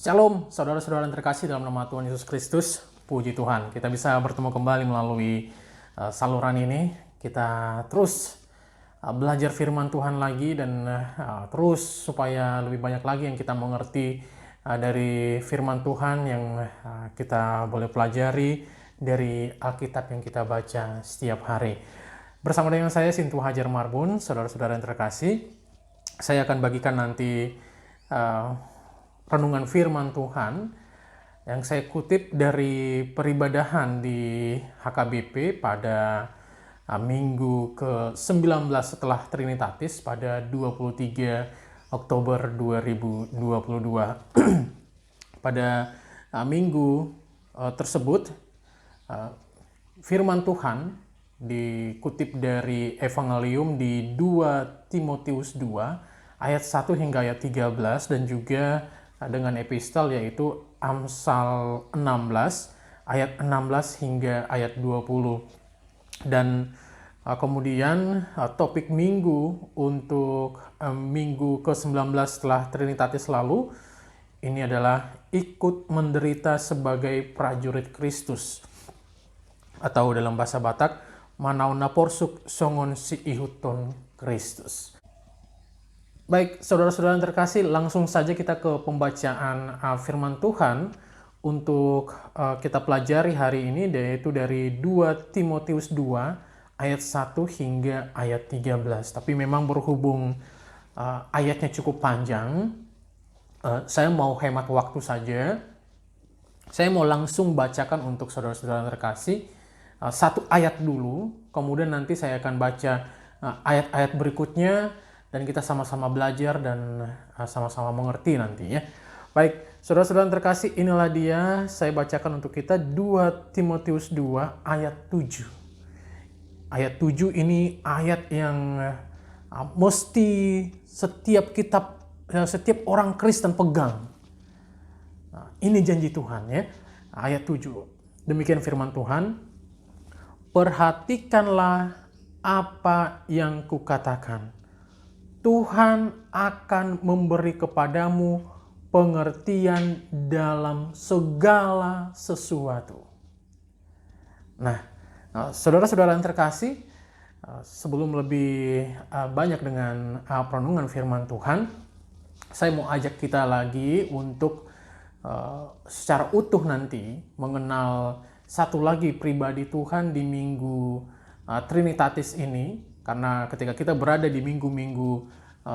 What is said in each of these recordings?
Shalom, saudara-saudara yang terkasih dalam nama Tuhan Yesus Kristus. Puji Tuhan, kita bisa bertemu kembali melalui saluran ini. Kita terus belajar firman Tuhan lagi dan terus supaya lebih banyak lagi yang kita mengerti dari firman Tuhan yang kita boleh pelajari dari Alkitab yang kita baca setiap hari. Bersama dengan saya, Sintu Hajar Marbun, saudara-saudara yang terkasih, saya akan bagikan nanti renungan firman Tuhan yang saya kutip dari peribadahan di HKBP pada minggu ke-19 setelah Trinitatis pada 23 Oktober 2022. Pada minggu tersebut firman Tuhan dikutip dari Evangelium di 2 Timotius 2 ayat 1 hingga ayat 13 dan juga dengan epistel yaitu Amsal 16 ayat 16 hingga ayat 20. Dan kemudian topik minggu untuk minggu ke-19 setelah Trinitatis lalu ini adalah ikut menderita sebagai prajurit Kristus, atau dalam bahasa Batak manauna porsuk songon si ihuton Kristus. Baik, saudara-saudara yang terkasih, langsung saja kita ke pembacaan firman Tuhan untuk kita pelajari hari ini, yaitu dari 2 Timotius 2 ayat 1 hingga ayat 13. Tapi memang berhubung ayatnya cukup panjang, saya mau hemat waktu saja. Saya mau langsung bacakan untuk saudara-saudara yang terkasih satu ayat dulu, kemudian nanti saya akan baca ayat-ayat berikutnya, dan kita sama-sama belajar dan sama-sama mengerti nanti ya. Baik, saudara-saudara yang terkasih, inilah dia saya bacakan untuk kita 2 Timotius 2 ayat 7. Ayat 7 ini ayat yang mesti setiap orang Kristen pegang. Ini janji Tuhan ya. Ayat 7. Demikian firman Tuhan. Perhatikanlah apa yang kukatakan. Tuhan akan memberi kepadamu pengertian dalam segala sesuatu. Nah, saudara-saudara yang terkasih, sebelum lebih banyak dengan perenungan firman Tuhan, saya mau ajak kita lagi untuk secara utuh nanti mengenal satu lagi pribadi Tuhan di minggu Trinitatis ini. Karena ketika kita berada di minggu-minggu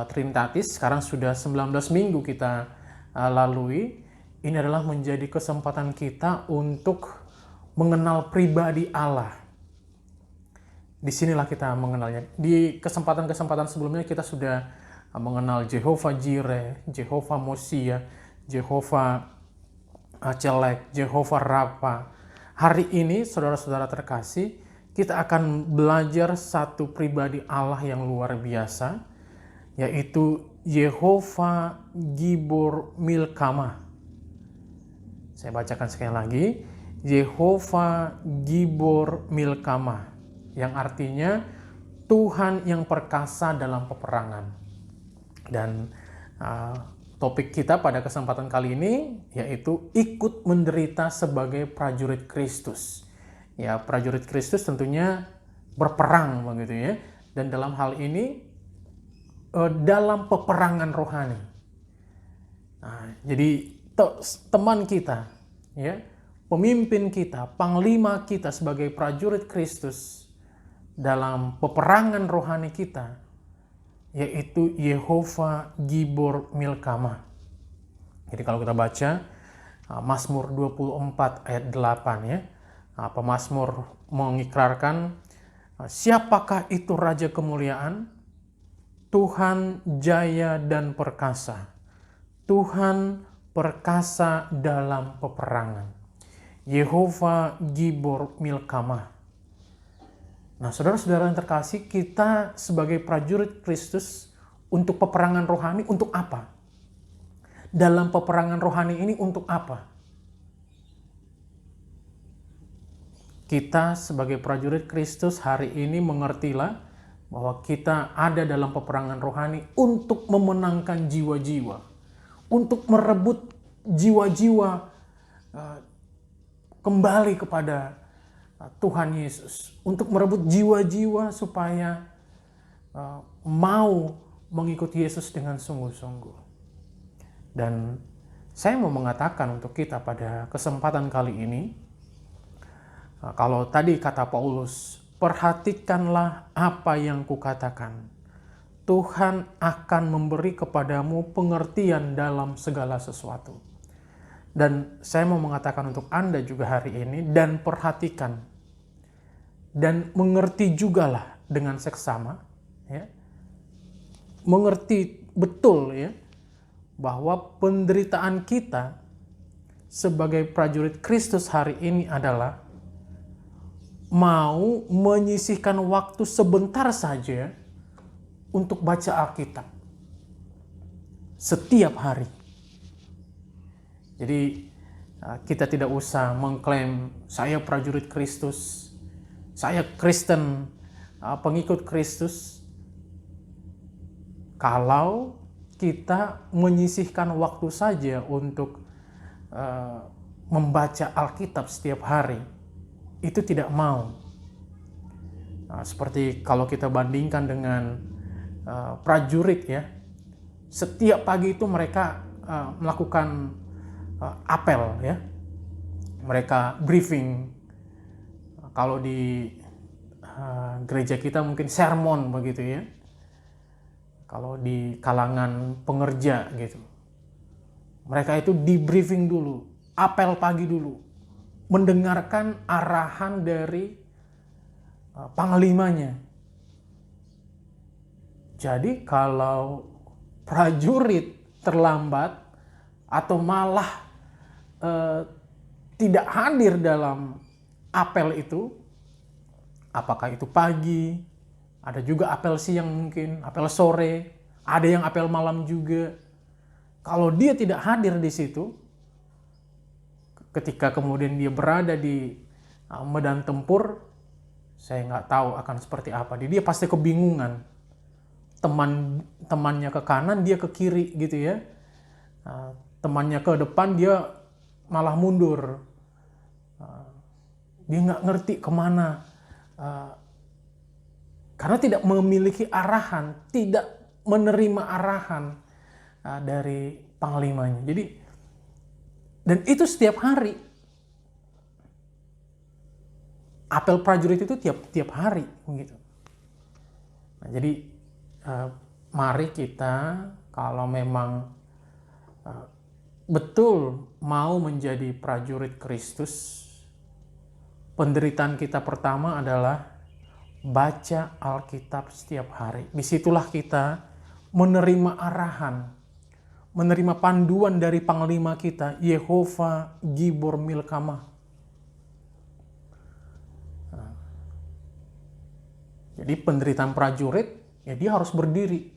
Trinitatis, sekarang sudah 19 minggu kita lalui, ini adalah menjadi kesempatan kita untuk mengenal pribadi Allah. Disinilah kita mengenalnya. Di kesempatan-kesempatan sebelumnya kita sudah mengenal Jehovah Jireh, Jehovah Mosia, Jehovah Celek, Jehovah Rafa. Hari ini, saudara-saudara terkasih, kita akan belajar satu pribadi Allah yang luar biasa, yaitu Jehovah Gibor Milkama. Saya bacakan sekali lagi, Jehovah Gibor Milkama, yang artinya Tuhan yang perkasa dalam peperangan. Dan topik kita pada kesempatan kali ini yaitu ikut menderita sebagai prajurit Kristus. Ya, prajurit Kristus tentunya berperang begitu ya. Dan dalam hal ini dalam peperangan rohani. Nah, jadi teman kita ya, pemimpin kita, panglima kita sebagai prajurit Kristus dalam peperangan rohani kita yaitu Jehovah Gibor Milkama. Jadi kalau kita baca Mazmur 24 ayat 8 ya. Pemazmur mengikrarkan, siapakah itu Raja Kemuliaan? Tuhan jaya dan perkasa. Tuhan perkasa dalam peperangan. Jehovah Gibor Milkama. Nah, saudara-saudara yang terkasih, kita sebagai prajurit Kristus untuk peperangan rohani untuk apa? Dalam peperangan rohani ini untuk apa? Kita sebagai prajurit Kristus hari ini mengertilah bahwa kita ada dalam peperangan rohani untuk memenangkan jiwa-jiwa, untuk merebut jiwa-jiwa kembali kepada Tuhan Yesus, untuk merebut jiwa-jiwa supaya mau mengikuti Yesus dengan sungguh-sungguh. Dan saya mau mengatakan untuk kita pada kesempatan kali ini, kalau tadi kata Paulus, perhatikanlah apa yang kukatakan. Tuhan akan memberi kepadamu pengertian dalam segala sesuatu. Dan saya mau mengatakan untuk Anda juga hari ini, dan perhatikan. Dan mengerti jugalah dengan seksama. Ya. Mengerti betul ya, bahwa penderitaan kita sebagai prajurit Kristus hari ini adalah mau menyisihkan waktu sebentar saja untuk baca Alkitab setiap hari. Jadi kita tidak usah mengklaim saya prajurit Kristus, saya Kristen, pengikut Kristus, kalau kita menyisihkan waktu saja untuk membaca Alkitab setiap hari. Itu tidak mau. Seperti kalau kita bandingkan dengan prajurit ya, setiap pagi itu mereka melakukan apel ya, mereka briefing. Kalau di gereja kita mungkin sermon begitu ya, kalau di kalangan pengerja gitu, mereka itu di briefing dulu, apel pagi dulu, mendengarkan arahan dari panglimanya. Jadi kalau prajurit terlambat atau malah tidak hadir dalam apel itu, apakah itu pagi, ada juga apel siang mungkin, apel sore, ada yang apel malam juga. Kalau dia tidak hadir di situ, ketika kemudian dia berada di medan tempur, saya nggak tahu akan seperti apa. Dia pasti kebingungan. Temannya ke kanan, dia ke kiri gitu ya. Temannya ke depan, dia malah mundur. Dia nggak ngerti kemana. Karena tidak memiliki arahan, tidak menerima arahan dari panglimanya. Jadi, dan itu setiap hari. Apel prajurit itu tiap hari begitu. Nah, jadi mari kita kalau memang betul mau menjadi prajurit Kristus, penderitaan kita pertama adalah baca Alkitab setiap hari. Disitulah kita menerima arahan, menerima panduan dari panglima kita, Yehova Gibor Milkamah. Jadi penderitaan prajurit, ya dia harus berdiri.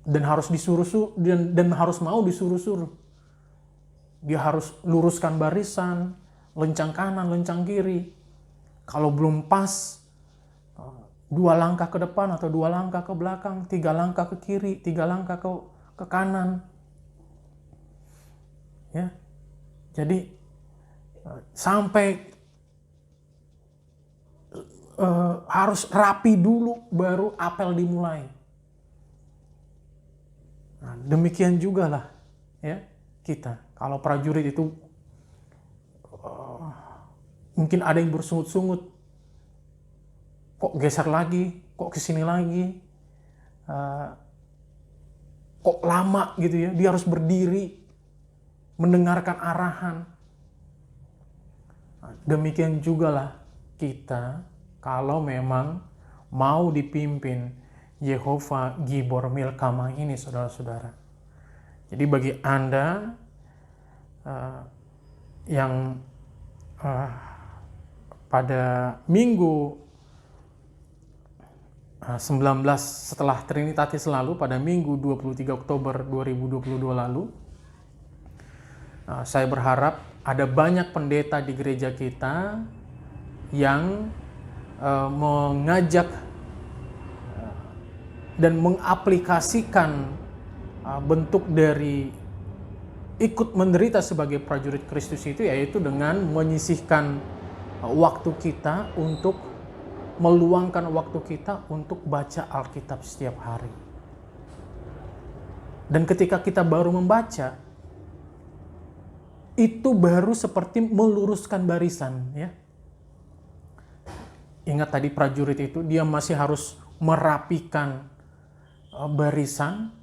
Dan harus dan harus mau disuruh-suruh. Dia harus luruskan barisan, lencang kanan, lencang kiri. Kalau belum pas, 2 langkah ke depan atau 2 langkah ke belakang, 3 langkah ke kiri, 3 langkah ke kanan. Ya. Jadi sampai harus rapi dulu baru apel dimulai. Nah, demikian juga lah ya kita. Kalau prajurit itu mungkin ada yang bersungut-sungut, kok geser lagi, kok kesini lagi, kok lama gitu ya. Dia harus berdiri mendengarkan arahan. Nah, demikian juga lah kita kalau memang mau dipimpin Yehova Gibor Milkamah ini, saudara-saudara. Jadi bagi Anda yang pada minggu 19 setelah Trinitatis lalu, pada minggu 23 Oktober 2022 lalu, saya berharap ada banyak pendeta di gereja kita yang mengajak dan mengaplikasikan bentuk dari ikut menderita sebagai prajurit Kristus itu yaitu dengan menyisihkan waktu kita untuk meluangkan waktu kita untuk baca Alkitab setiap hari. Dan ketika kita baru membaca, itu baru seperti meluruskan barisan, ya. Ingat tadi prajurit itu dia masih harus merapikan barisan,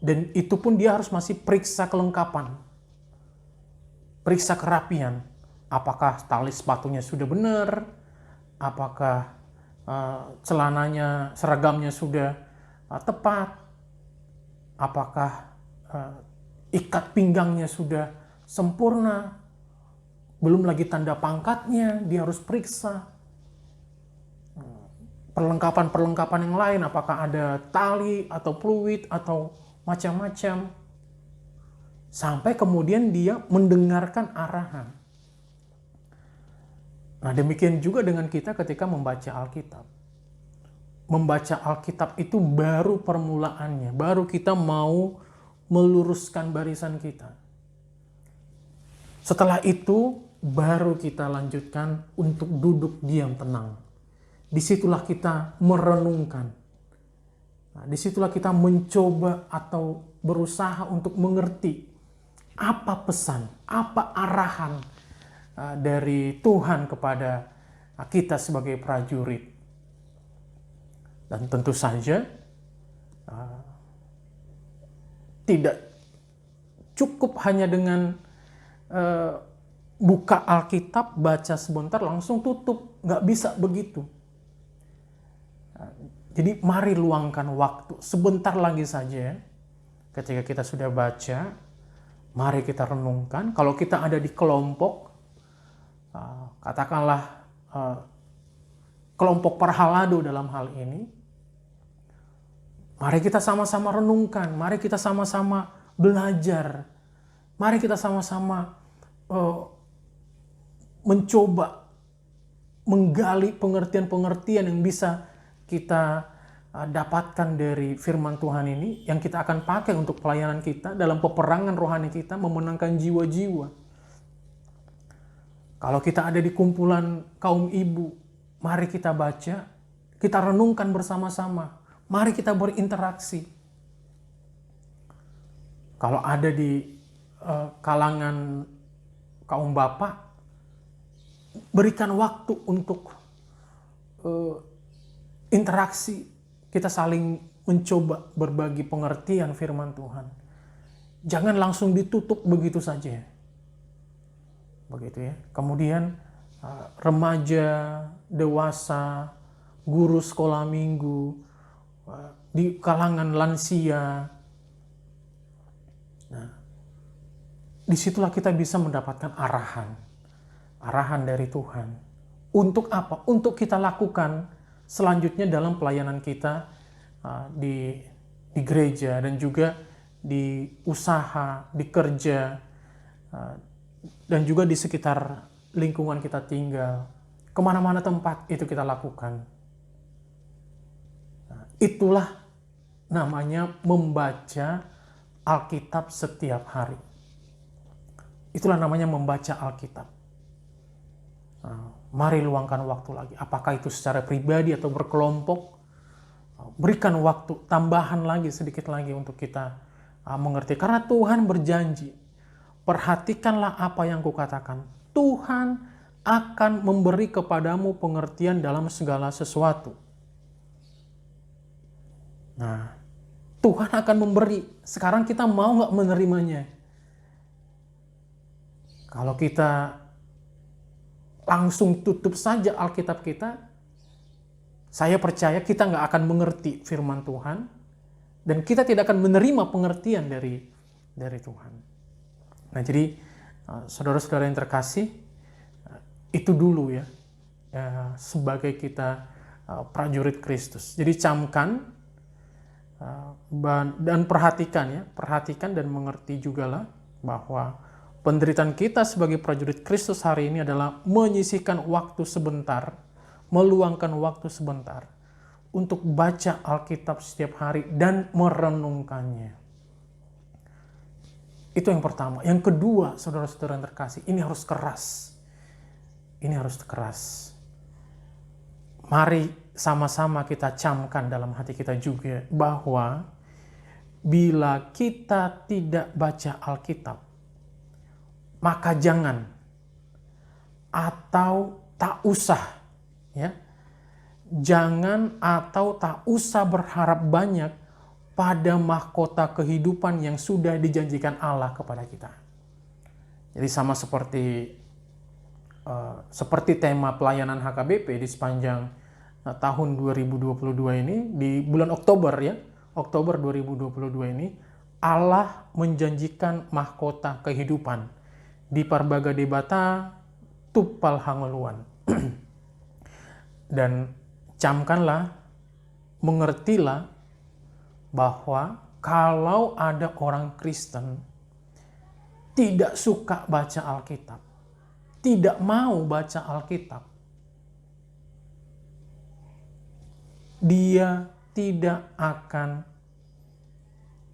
dan itu pun dia harus masih periksa kelengkapan, periksa kerapian. Apakah tali sepatunya sudah benar, apakah celananya, seragamnya sudah tepat, apakah ikat pinggangnya sudah sempurna, belum lagi tanda pangkatnya dia harus periksa. Perlengkapan-perlengkapan yang lain, apakah ada tali atau fluid atau macam-macam. Sampai kemudian dia mendengarkan arahan. Nah, demikian juga dengan kita ketika membaca Alkitab. Membaca Alkitab itu baru permulaannya, baru kita mau meluruskan barisan kita. Setelah itu, baru kita lanjutkan untuk duduk diam tenang. Disitulah kita merenungkan. Nah, disitulah kita mencoba atau berusaha untuk mengerti apa pesan, apa arahan dari Tuhan kepada kita sebagai prajurit. Dan tentu saja tidak cukup hanya dengan buka Alkitab, baca sebentar, langsung tutup. Nggak bisa begitu. Jadi mari luangkan waktu sebentar lagi saja. Ketika kita sudah baca, mari kita renungkan. Kalau kita ada di kelompok, katakanlah kelompok Parhalado dalam hal ini, mari kita sama-sama renungkan, mari kita sama-sama belajar, mari kita sama-sama mencoba menggali pengertian-pengertian yang bisa kita dapatkan dari firman Tuhan ini, yang kita akan pakai untuk pelayanan kita dalam peperangan rohani kita, memenangkan jiwa-jiwa. Kalau kita ada di kumpulan kaum ibu, mari kita baca, kita renungkan bersama-sama, mari kita berinteraksi. Kalau ada di kalangan kaum bapak, berikan waktu untuk interaksi, kita saling mencoba berbagi pengertian firman Tuhan. Jangan langsung ditutup begitu saja. Begitu ya. Kemudian remaja, dewasa, guru sekolah minggu, di kalangan lansia. Nah, disitulah kita bisa mendapatkan arahan dari Tuhan. Untuk apa? Untuk kita lakukan selanjutnya dalam pelayanan kita di gereja dan juga di usaha, di kerja, dan juga di sekitar lingkungan kita tinggal. Kemana-mana tempat itu kita lakukan. Nah, itulah namanya membaca Alkitab setiap hari. Itulah namanya membaca Alkitab. Nah, mari luangkan waktu lagi. Apakah itu secara pribadi atau berkelompok? Berikan waktu tambahan lagi, sedikit lagi untuk kita mengerti. Karena Tuhan berjanji, perhatikanlah apa yang kukatakan. Tuhan akan memberi kepadamu pengertian dalam segala sesuatu. Nah, Tuhan akan memberi. Sekarang kita mau nggak menerimanya? Kalau kita langsung tutup saja Alkitab kita, saya percaya kita nggak akan mengerti firman Tuhan, dan kita tidak akan menerima pengertian dari Tuhan. Nah, jadi saudara-saudara yang terkasih, itu dulu ya, sebagai kita prajurit Kristus. Jadi camkan dan perhatikan dan mengerti jugalah bahwa penderitaan kita sebagai prajurit Kristus hari ini adalah menyisihkan waktu sebentar, meluangkan waktu sebentar untuk baca Alkitab setiap hari dan merenungkannya. Itu yang pertama. Yang kedua, saudara-saudara yang terkasih, ini harus keras. Ini harus keras. Mari sama-sama kita camkan dalam hati kita juga bahwa bila kita tidak baca Alkitab, maka jangan atau tak usah, ya, jangan atau tak usah berharap banyak pada mahkota kehidupan yang sudah dijanjikan Allah kepada kita. Jadi sama seperti tema pelayanan HKBP di sepanjang tahun 2022 ini, di bulan Oktober ya, Oktober 2022 ini, Allah menjanjikan mahkota kehidupan di Parbaga Debata Tupal Hangeluan. Dan camkanlah, mengertilah bahwa kalau ada orang Kristen tidak suka baca Alkitab, tidak mau baca Alkitab, dia tidak akan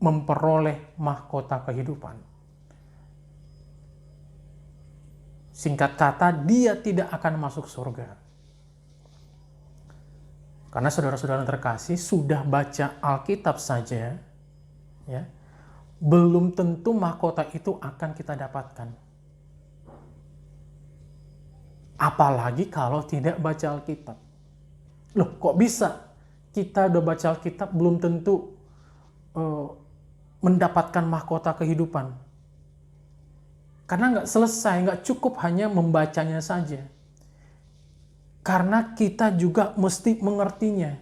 memperoleh mahkota kehidupan. Singkat kata, dia tidak akan masuk surga. Karena saudara-saudara terkasih, sudah baca Alkitab saja, ya, belum tentu mahkota itu akan kita dapatkan. Apalagi kalau tidak baca Alkitab. Loh, kok bisa? Kita udah baca Alkitab belum tentu mendapatkan mahkota kehidupan. Karena nggak selesai, nggak cukup hanya membacanya saja. Karena kita juga mesti mengertinya.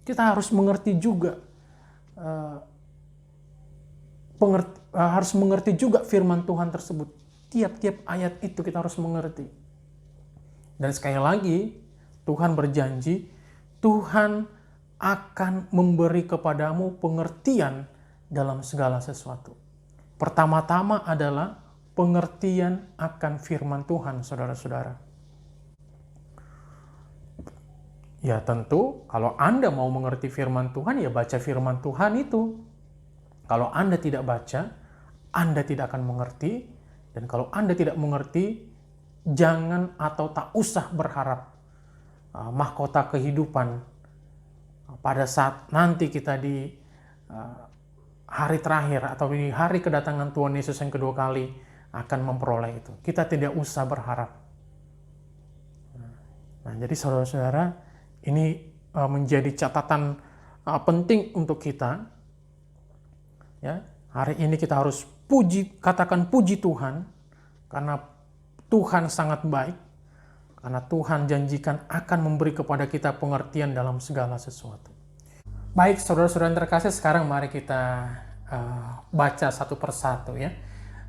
Kita harus mengerti juga, harus mengerti juga firman Tuhan tersebut. Tiap-tiap ayat itu kita harus mengerti. Dan sekali lagi, Tuhan berjanji, Tuhan akan memberi kepadamu pengertian dalam segala sesuatu. Pertama-tama adalah pengertian akan firman Tuhan, saudara-saudara. Ya tentu, kalau Anda mau mengerti firman Tuhan, ya baca firman Tuhan itu. Kalau Anda tidak baca, Anda tidak akan mengerti. Dan kalau Anda tidak mengerti, jangan atau tak usah berharap mahkota kehidupan pada saat nanti kita di hari terakhir atau di hari kedatangan Tuhan Yesus yang kedua kali akan memperoleh itu. Kita tidak usah berharap. Nah, jadi saudara-saudara, ini menjadi catatan penting untuk kita. Ya, hari ini kita harus katakan puji Tuhan, karena Tuhan sangat baik, karena Tuhan janjikan akan memberi kepada kita pengertian dalam segala sesuatu. Baik, saudara-saudara yang terkasih, sekarang mari kita baca satu persatu ya.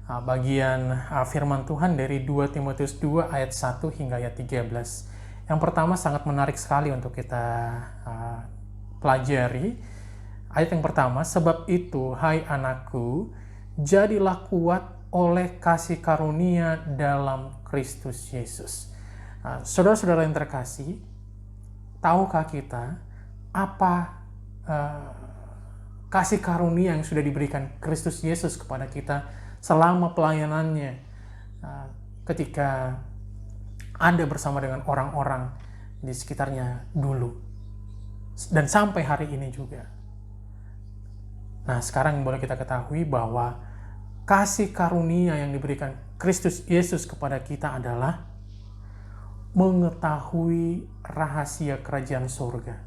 Bagian firman Tuhan dari 2 Timotius 2 ayat 1 hingga ayat 13. Yang pertama sangat menarik sekali untuk kita pelajari. Ayat yang pertama, sebab itu, hai anakku, jadilah kuat oleh kasih karunia dalam Kristus Yesus. Saudara-saudara yang terkasih, tahukah kita apa kasih karunia yang sudah diberikan Kristus Yesus kepada kita selama pelayanannya, ketika Anda bersama dengan orang-orang di sekitarnya dulu dan sampai hari ini juga. Nah, sekarang boleh kita ketahui bahwa kasih karunia yang diberikan Kristus Yesus kepada kita adalah mengetahui rahasia kerajaan surga.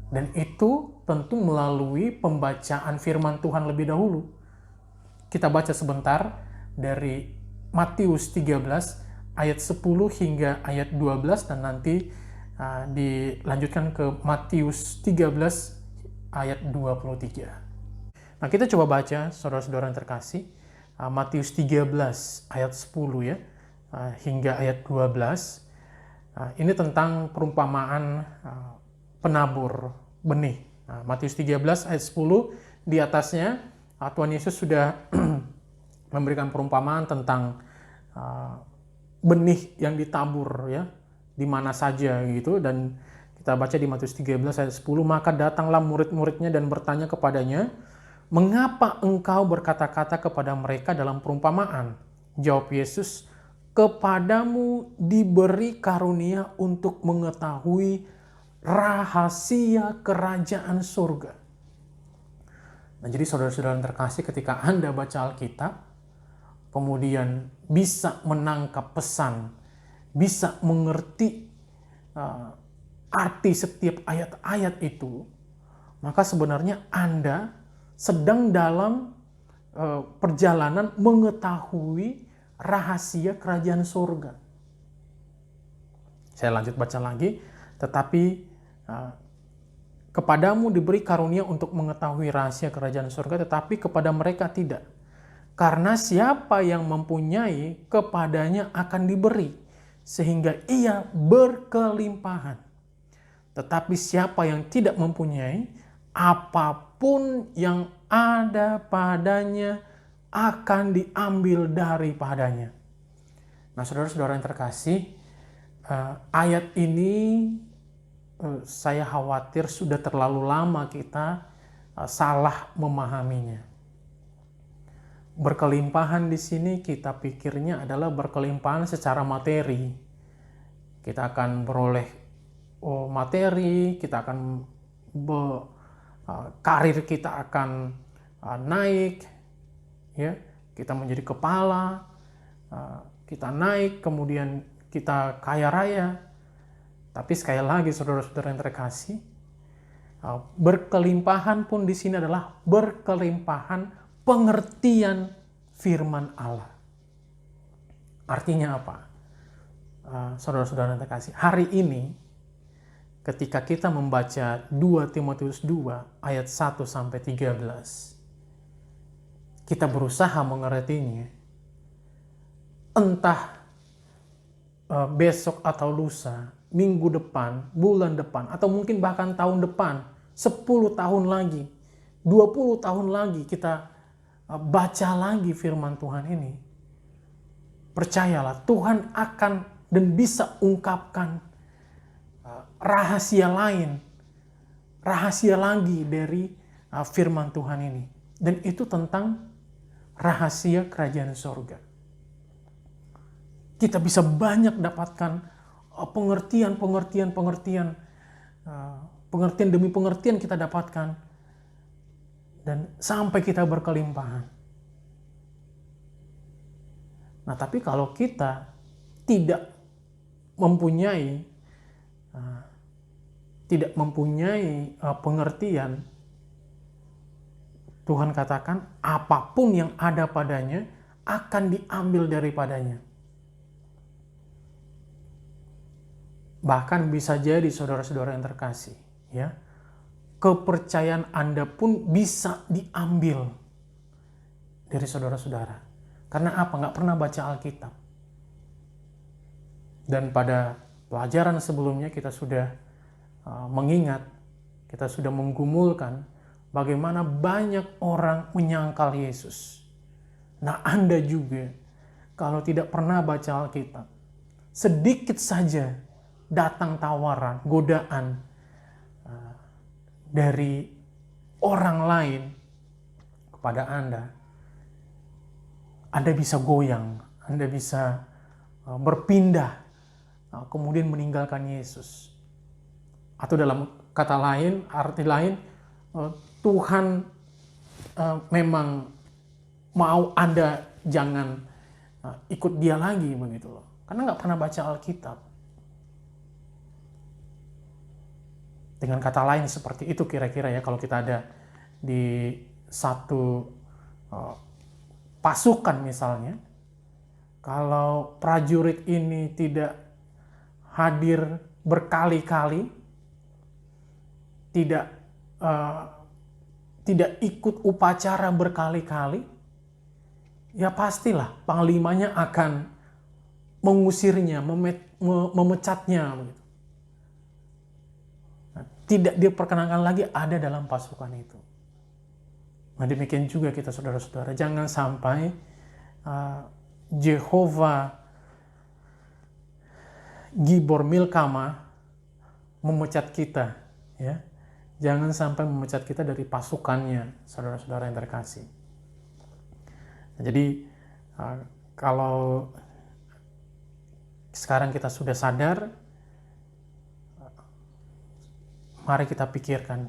Dan itu tentu melalui pembacaan firman Tuhan lebih dahulu. Kita baca sebentar dari Matius 13 ayat 10 hingga ayat 12 dan nanti dilanjutkan ke Matius 13 ayat 23. Nah, kita coba baca, saudara-saudara yang terkasih, Matius 13 ayat 10 ya, hingga ayat 12. Ini tentang perumpamaan penabur benih. Matius 13 ayat 10, di atasnya Tuhan Yesus sudah memberikan perumpamaan tentang benih yang ditabur ya, di mana saja gitu. Dan kita baca di Matius 13 ayat 10, maka datanglah murid-muridnya dan bertanya kepadanya, "Mengapa engkau berkata-kata kepada mereka dalam perumpamaan?" Jawab Yesus, "Kepadamu diberi karunia untuk mengetahui rahasia kerajaan surga." Nah, jadi saudara-saudara yang terkasih, ketika Anda baca Alkitab, kemudian bisa menangkap pesan, bisa mengerti arti setiap ayat-ayat itu, maka sebenarnya Anda sedang dalam perjalanan mengetahui rahasia kerajaan surga. Saya lanjut baca lagi, "Tetapi kepadamu diberi karunia untuk mengetahui rahasia kerajaan surga, tetapi kepada mereka tidak. Karena siapa yang mempunyai, kepadanya akan diberi, sehingga ia berkelimpahan. Tetapi siapa yang tidak mempunyai, apapun yang ada padanya akan diambil daripadanya." Nah, saudara-saudara yang terkasih, ayat ini saya khawatir sudah terlalu lama kita salah memahaminya. Berkelimpahan di sini kita pikirnya adalah berkelimpahan secara materi. Kita akan beroleh materi, kita akan karir kita akan naik, ya, kita menjadi kepala, kita naik, kemudian kita kaya raya. Tapi sekali lagi saudara-saudara yang terkasih, berkelimpahan pun di sini adalah berkelimpahan pengertian firman Allah. Artinya apa? Saudara-saudara yang terkasih, hari ini ketika kita membaca 2 Timotius 2 ayat 1 sampai 13, kita berusaha mengertinya. Entah besok atau lusa, minggu depan, bulan depan, atau mungkin bahkan tahun depan, 10 tahun lagi, 20 tahun lagi kita baca lagi firman Tuhan ini. Percayalah, Tuhan akan dan bisa ungkapkan rahasia lain, rahasia lagi dari firman Tuhan ini. Dan itu tentang rahasia kerajaan surga. Kita bisa banyak dapatkan pengertian demi pengertian kita dapatkan, dan sampai kita berkelimpahan. Nah, tapi kalau kita tidak mempunyai pengertian, Tuhan katakan apapun yang ada padanya akan diambil daripadanya. Bahkan bisa jadi saudara-saudara yang terkasih, ya, kepercayaan Anda pun bisa diambil dari saudara-saudara. Karena apa? Nggak pernah baca Alkitab. Dan pada pelajaran sebelumnya kita sudah mengingat, kita sudah menggumulkan bagaimana banyak orang menyangkal Yesus. Nah, Anda juga kalau tidak pernah baca Alkitab, sedikit saja datang tawaran, godaan dari orang lain kepada Anda bisa goyang, Anda bisa berpindah, kemudian meninggalkan Yesus. Atau dalam kata lain, arti lain, Tuhan memang mau Anda jangan ikut dia lagi, begitu loh. Karena nggak pernah baca Alkitab. Dengan kata lain seperti itu kira-kira ya, kalau kita ada di satu pasukan misalnya, kalau prajurit ini tidak hadir berkali-kali, tidak ikut upacara berkali-kali, ya pastilah panglimanya akan mengusirnya, memecatnya begitu. Tidak diperkenankan lagi ada dalam pasukan itu. Nah, demikian juga kita saudara-saudara, jangan sampai Jehovah Gibor Milkama memecat kita, ya, Jangan sampai memecat kita dari pasukannya, saudara-saudara yang terkasih. Nah, jadi kalau sekarang kita sudah sadar, mari kita pikirkan,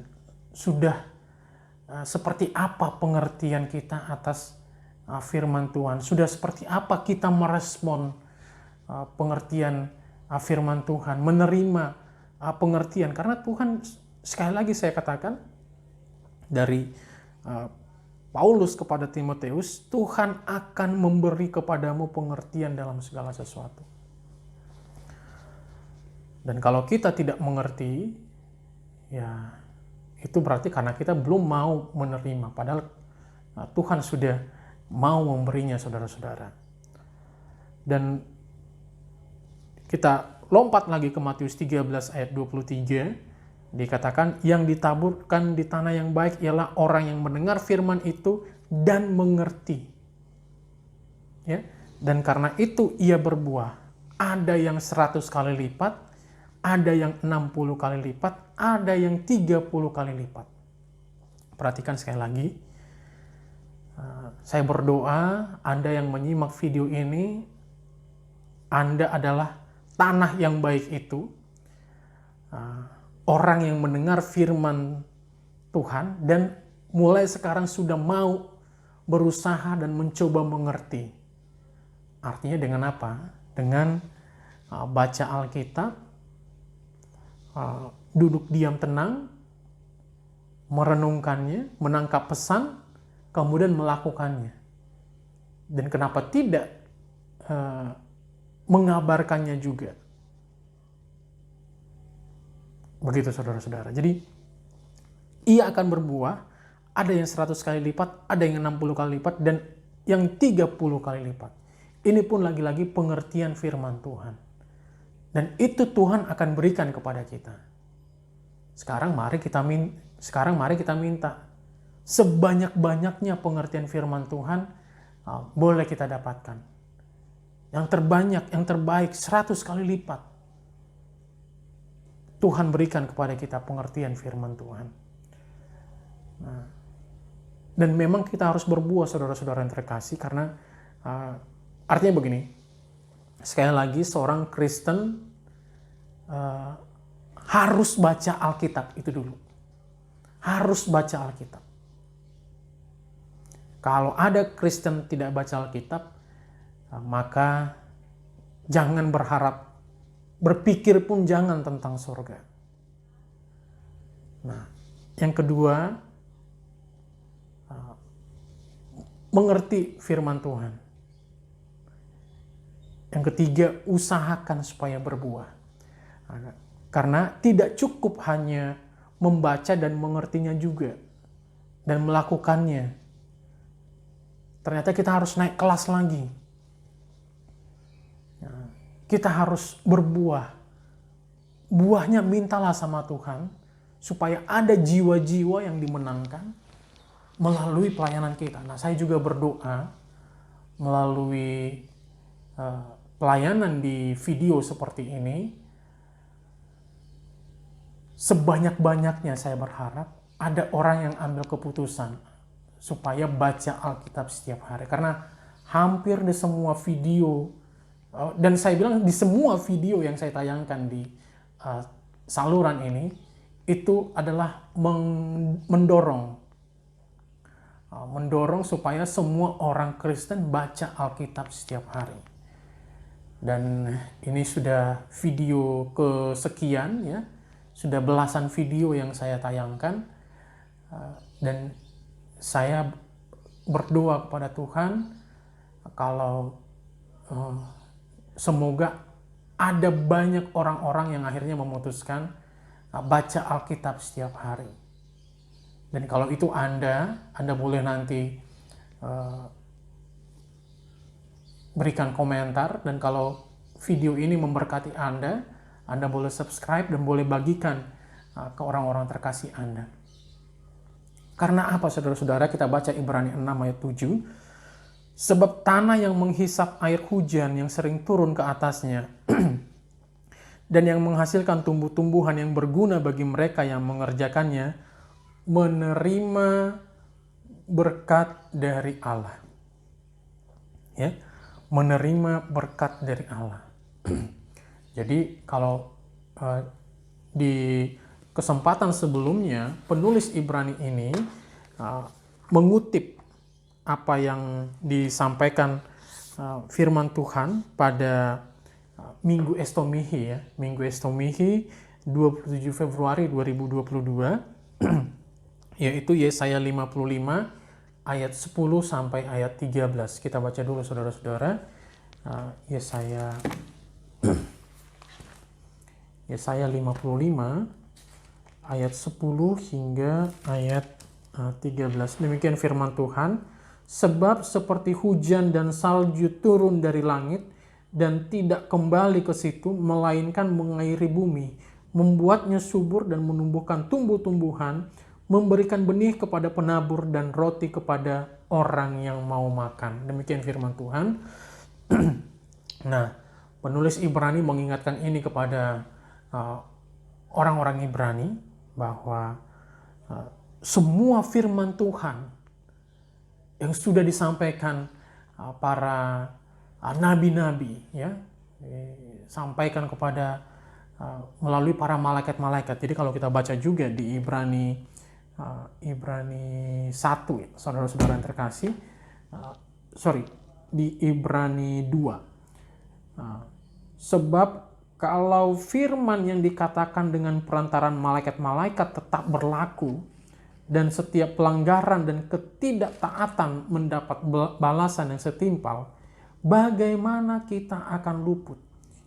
sudah seperti apa pengertian kita atas firman Tuhan? Sudah seperti apa kita merespon pengertian firman Tuhan, menerima pengertian? Karena Tuhan, sekali lagi saya katakan, dari Paulus kepada Timotius, Tuhan akan memberi kepadamu pengertian dalam segala sesuatu. Dan kalau kita tidak mengerti, ya itu berarti karena kita belum mau menerima. Padahal Tuhan sudah mau memberinya, saudara-saudara. Dan kita lompat lagi ke Matius 13 ayat 23. Dikatakan, yang ditaburkan di tanah yang baik ialah orang yang mendengar firman itu dan mengerti. Ya, dan karena itu ia berbuah. Ada yang 100 kali lipat, ada yang 60 kali lipat, ada yang 30 kali lipat. Perhatikan sekali lagi. Saya berdoa, Anda yang menyimak video ini, Anda adalah tanah yang baik itu. Orang yang mendengar firman Tuhan dan mulai sekarang sudah mau berusaha dan mencoba mengerti. Artinya dengan apa? Dengan baca Alkitab, duduk diam tenang, merenungkannya, menangkap pesan, kemudian melakukannya. Dan kenapa tidak mengabarkannya juga? Begitu, saudara-saudara. Jadi ia akan berbuah, ada yang 100 kali lipat, ada yang 60 kali lipat, dan yang 30 kali lipat. Ini pun lagi-lagi pengertian firman Tuhan. Dan itu Tuhan akan berikan kepada kita. Sekarang mari kita minta sebanyak-banyaknya pengertian firman Tuhan boleh kita dapatkan. Yang terbanyak, yang terbaik 100 kali lipat. Tuhan berikan kepada kita pengertian firman Tuhan. Nah, dan memang kita harus berbuah, saudara-saudara yang terkasih, karena artinya begini, sekali lagi seorang Kristen harus baca Alkitab itu dulu. Harus baca Alkitab. Kalau ada Kristen tidak baca Alkitab, maka jangan berharap, berpikir pun jangan tentang surga. Nah, yang kedua, mengerti firman Tuhan. Yang ketiga, usahakan supaya berbuah. Karena tidak cukup hanya membaca dan mengertinya juga, dan melakukannya. Ternyata kita harus naik kelas lagi. Kita harus berbuah. Buahnya mintalah sama Tuhan, supaya ada jiwa-jiwa yang dimenangkan melalui pelayanan kita. Nah, saya juga berdoa melalui pelayanan di video seperti ini, sebanyak-banyaknya saya berharap ada orang yang ambil keputusan supaya baca Alkitab setiap hari. Karena hampir di semua video, dan saya bilang di semua video yang saya tayangkan di saluran ini, itu adalah mendorong supaya semua orang Kristen baca Alkitab setiap hari. Dan ini sudah video kesekian, ya, sudah belasan video yang saya tayangkan, dan saya berdoa kepada Tuhan kalau semoga ada banyak orang-orang yang akhirnya memutuskan baca Alkitab setiap hari. Dan kalau itu Anda boleh nanti berikan komentar, dan kalau video ini memberkati Anda boleh subscribe dan boleh bagikan ke orang-orang terkasih Anda. Karena apa, saudara-saudara? Kita baca Ibrani 6 ayat 7. Sebab tanah yang menghisap air hujan yang sering turun ke atasnya dan yang menghasilkan tumbuh-tumbuhan yang berguna bagi mereka yang mengerjakannya, menerima berkat dari Allah. Ya, menerima berkat dari Allah. Jadi kalau di kesempatan sebelumnya penulis Ibrani ini mengutip apa yang disampaikan firman Tuhan pada Minggu Estomihi ya, Minggu Estomihi 27 Februari 2022 yaitu Yesaya 55 ayat 10 sampai ayat 13. Kita baca dulu saudara-saudara. Yesaya 55 ayat 10 hingga ayat 13. Demikian firman Tuhan. Sebab seperti hujan dan salju turun dari langit dan tidak kembali ke situ, melainkan mengairi bumi, membuatnya subur dan menumbuhkan tumbuh-tumbuhan, memberikan benih kepada penabur dan roti kepada orang yang mau makan. Demikian firman Tuhan. Nah, penulis Ibrani mengingatkan ini kepada orang-orang Ibrani bahwa semua firman Tuhan yang sudah disampaikan para nabi-nabi ya, sampaikan kepada melalui para malaikat-malaikat. Jadi kalau kita baca juga di Ibrani 1 ya, saudara-saudara yang terkasih, di Ibrani 2. Sebab kalau firman yang dikatakan dengan perantaran malaikat-malaikat tetap berlaku, dan setiap pelanggaran dan ketidaktaatan mendapat balasan yang setimpal, bagaimana kita akan luput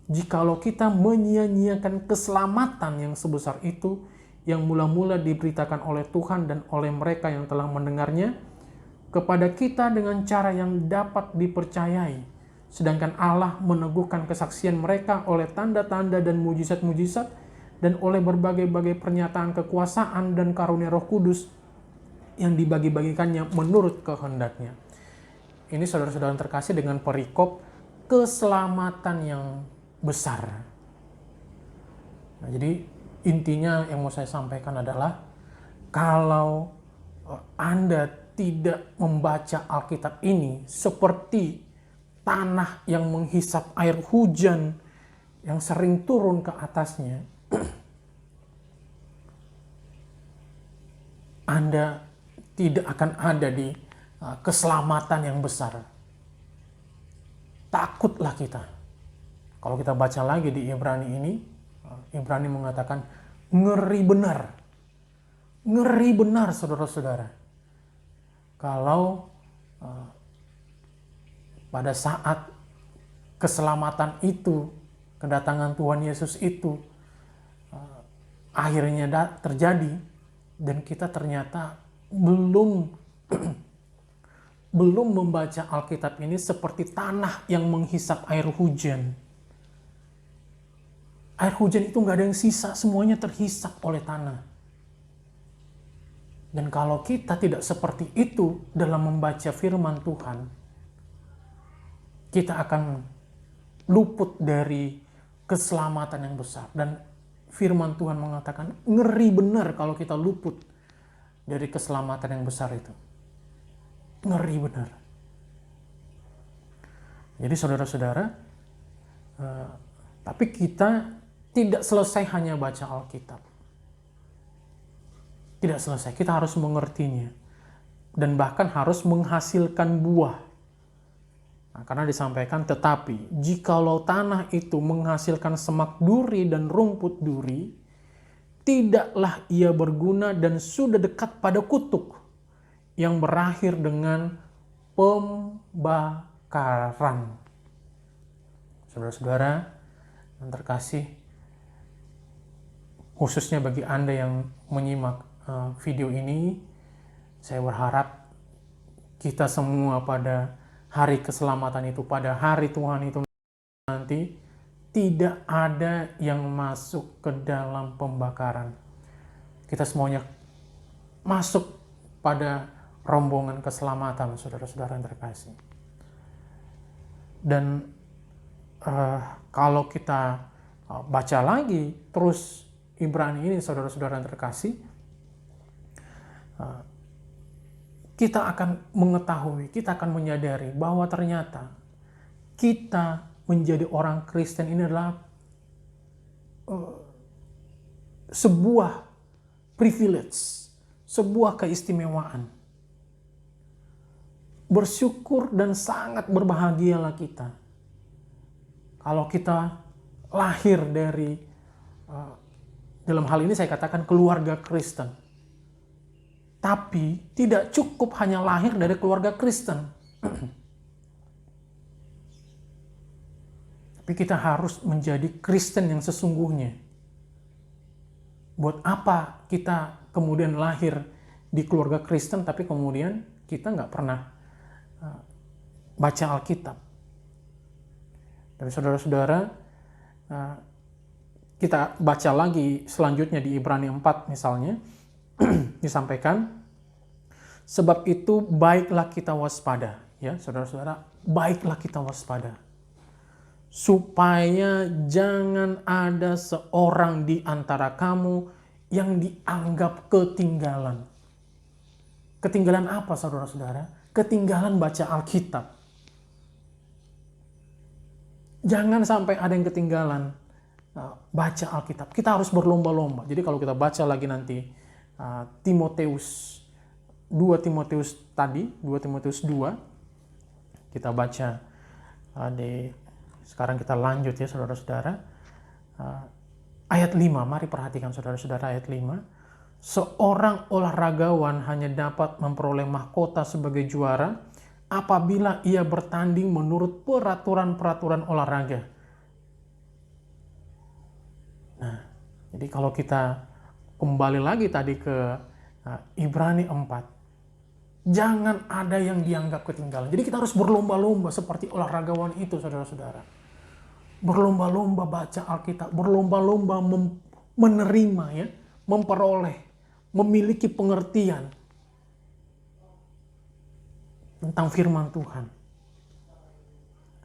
jikalau kita menyia-nyiakan keselamatan yang sebesar itu, yang mula-mula diberitakan oleh Tuhan dan oleh mereka yang telah mendengarnya kepada kita dengan cara yang dapat dipercayai, sedangkan Allah meneguhkan kesaksian mereka oleh tanda-tanda dan mujizat-mujizat dan oleh berbagai-bagai pernyataan kekuasaan dan karunia Roh Kudus yang dibagi-bagikannya menurut kehendaknya. Ini saudara-saudara terkasih dengan perikop keselamatan yang besar. Nah, jadi intinya yang mau saya sampaikan adalah kalau Anda tidak membaca Alkitab ini seperti tanah yang menghisap air hujan yang sering turun ke atasnya, Anda tidak akan ada di keselamatan yang besar. Takutlah kita. Kalau kita baca lagi di Ibrani ini, Ibrani mengatakan ngeri benar. Ngeri benar saudara-saudara. Kalau pada saat keselamatan itu, kedatangan Tuhan Yesus itu akhirnya terjadi, dan kita ternyata belum membaca Alkitab ini seperti tanah yang menghisap air hujan. Air hujan itu nggak ada yang sisa, semuanya terhisap oleh tanah. Dan kalau kita tidak seperti itu dalam membaca firman Tuhan, kita akan luput dari keselamatan yang besar. Dan firman Tuhan mengatakan ngeri benar kalau kita luput dari keselamatan yang besar itu. Ngeri benar. Jadi saudara-saudara, tapi kita tidak selesai hanya baca Alkitab. Tidak selesai, kita harus mengertinya. Dan bahkan harus menghasilkan buah. Nah, karena disampaikan, tetapi jikalau tanah itu menghasilkan semak duri dan rumput duri, tidaklah ia berguna dan sudah dekat pada kutuk yang berakhir dengan pembakaran. Saudara-saudara yang terkasih, khususnya bagi Anda yang menyimak video ini, saya berharap kita semua pada hari keselamatan itu, pada hari Tuhan itu nanti, tidak ada yang masuk ke dalam pembakaran. Kita semuanya masuk pada rombongan keselamatan, saudara-saudara yang terkasih. Dan kalau kita baca lagi terus Ibrani ini, saudara-saudara yang terkasih, kita akan mengetahui, kita akan menyadari bahwa ternyata kita menjadi orang Kristen ini adalah sebuah privilege, sebuah keistimewaan. Bersyukur dan sangat berbahagialah kita kalau kita lahir dari, dalam hal ini saya katakan keluarga Kristen. Tapi tidak cukup hanya lahir dari keluarga Kristen. Tapi kita harus menjadi Kristen yang sesungguhnya. Buat apa kita kemudian lahir di keluarga Kristen tapi kemudian kita nggak pernah baca Alkitab? Tapi saudara-saudara, kita baca lagi selanjutnya di Ibrani 4 misalnya, disampaikan, sebab itu baiklah kita waspada, ya saudara-saudara, baiklah kita waspada, supaya jangan ada seorang di antara kamu yang dianggap ketinggalan. Ketinggalan apa, saudara-saudara? Ketinggalan baca Alkitab. Jangan sampai ada yang ketinggalan baca Alkitab. Kita harus berlomba-lomba. Jadi kalau kita baca lagi nanti Timotius 2 Timotius 2, kita baca sekarang kita lanjut ya saudara-saudara, ayat 5, mari perhatikan saudara-saudara ayat 5. Seorang olahragawan hanya dapat memperoleh mahkota sebagai juara apabila ia bertanding menurut peraturan-peraturan olahraga. Nah, jadi kalau kita kembali lagi tadi ke Ibrani 4, jangan ada yang dianggap ketinggalan. Jadi kita harus berlomba-lomba seperti olahragawan itu, saudara-saudara. Berlomba-lomba baca Alkitab, berlomba-lomba menerima, ya, memperoleh, memiliki pengertian tentang firman Tuhan.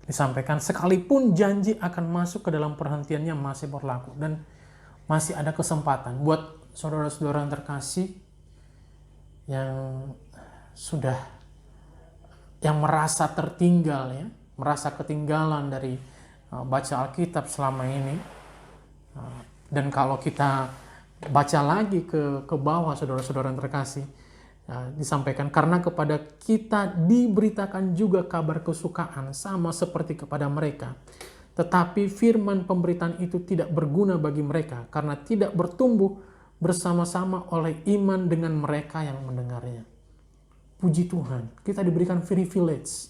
Disampaikan sekalipun janji akan masuk ke dalam perhentiannya masih berlaku dan masih ada kesempatan buat saudara-saudara yang terkasih yang merasa tertinggal, ya, merasa ketinggalan dari baca Alkitab selama ini. Dan kalau kita baca lagi ke bawah saudara-saudara yang terkasih, disampaikan karena kepada kita diberitakan juga kabar kesukaan sama seperti kepada mereka, tetapi firman pemberitaan itu tidak berguna bagi mereka karena tidak bertumbuh bersama-sama oleh iman dengan mereka yang mendengarnya. Puji Tuhan, kita diberikan privilege,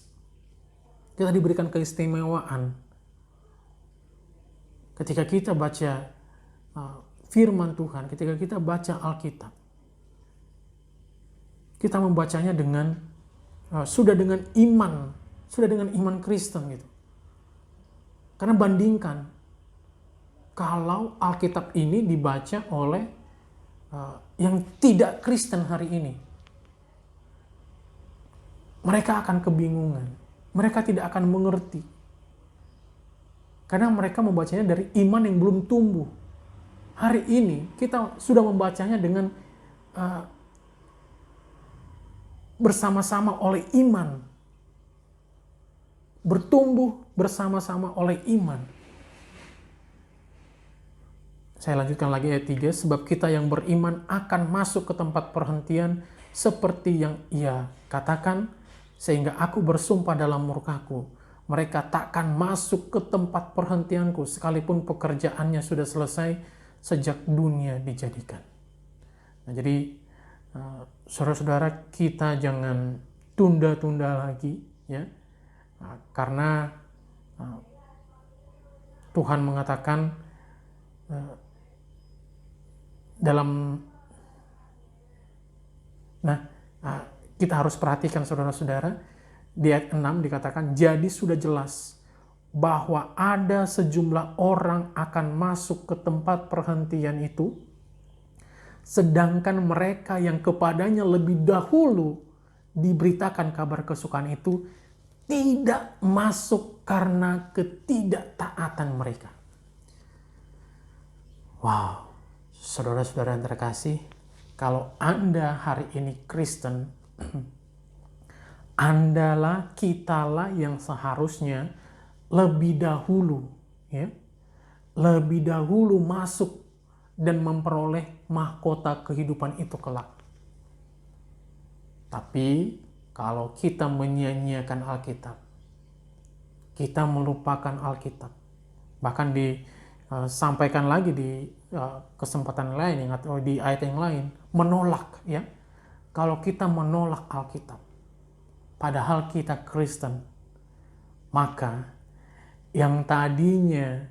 kita diberikan keistimewaan ketika kita baca firman Tuhan, ketika kita baca Alkitab. Kita membacanya dengan sudah dengan iman Kristen gitu. Karena bandingkan kalau Alkitab ini dibaca oleh yang tidak Kristen hari ini, mereka akan kebingungan, mereka tidak akan mengerti, karena mereka membacanya dari iman yang belum tumbuh. Hari ini kita sudah membacanya dengan bersama-sama oleh iman, bertumbuh bersama-sama oleh iman. Saya lanjutkan lagi ayat 3, sebab kita yang beriman akan masuk ke tempat perhentian seperti yang ia katakan, sehingga aku bersumpah dalam murkaku, mereka takkan masuk ke tempat perhentianku sekalipun pekerjaannya sudah selesai sejak dunia dijadikan. Nah, jadi saudara-saudara, kita jangan tunda-tunda lagi, ya, karena Tuhan mengatakan kita harus perhatikan saudara-saudara, di ayat 6 dikatakan, jadi sudah jelas bahwa ada sejumlah orang akan masuk ke tempat perhentian itu, sedangkan mereka yang kepadanya lebih dahulu diberitakan kabar kesukaan itu tidak masuk karena ketidaktaatan mereka. Wow, saudara-saudara yang terkasih, kalau Anda hari ini Kristen, Andalah, kitalah yang seharusnya lebih dahulu, ya, lebih dahulu masuk dan memperoleh mahkota kehidupan itu kelak. Tapi kalau kita menyia-nyiakan Alkitab, kita melupakan Alkitab, bahkan disampaikan lagi di kesempatan lain atau di ayat yang lain, menolak, ya. Kalau kita menolak Alkitab, padahal kita Kristen, maka yang tadinya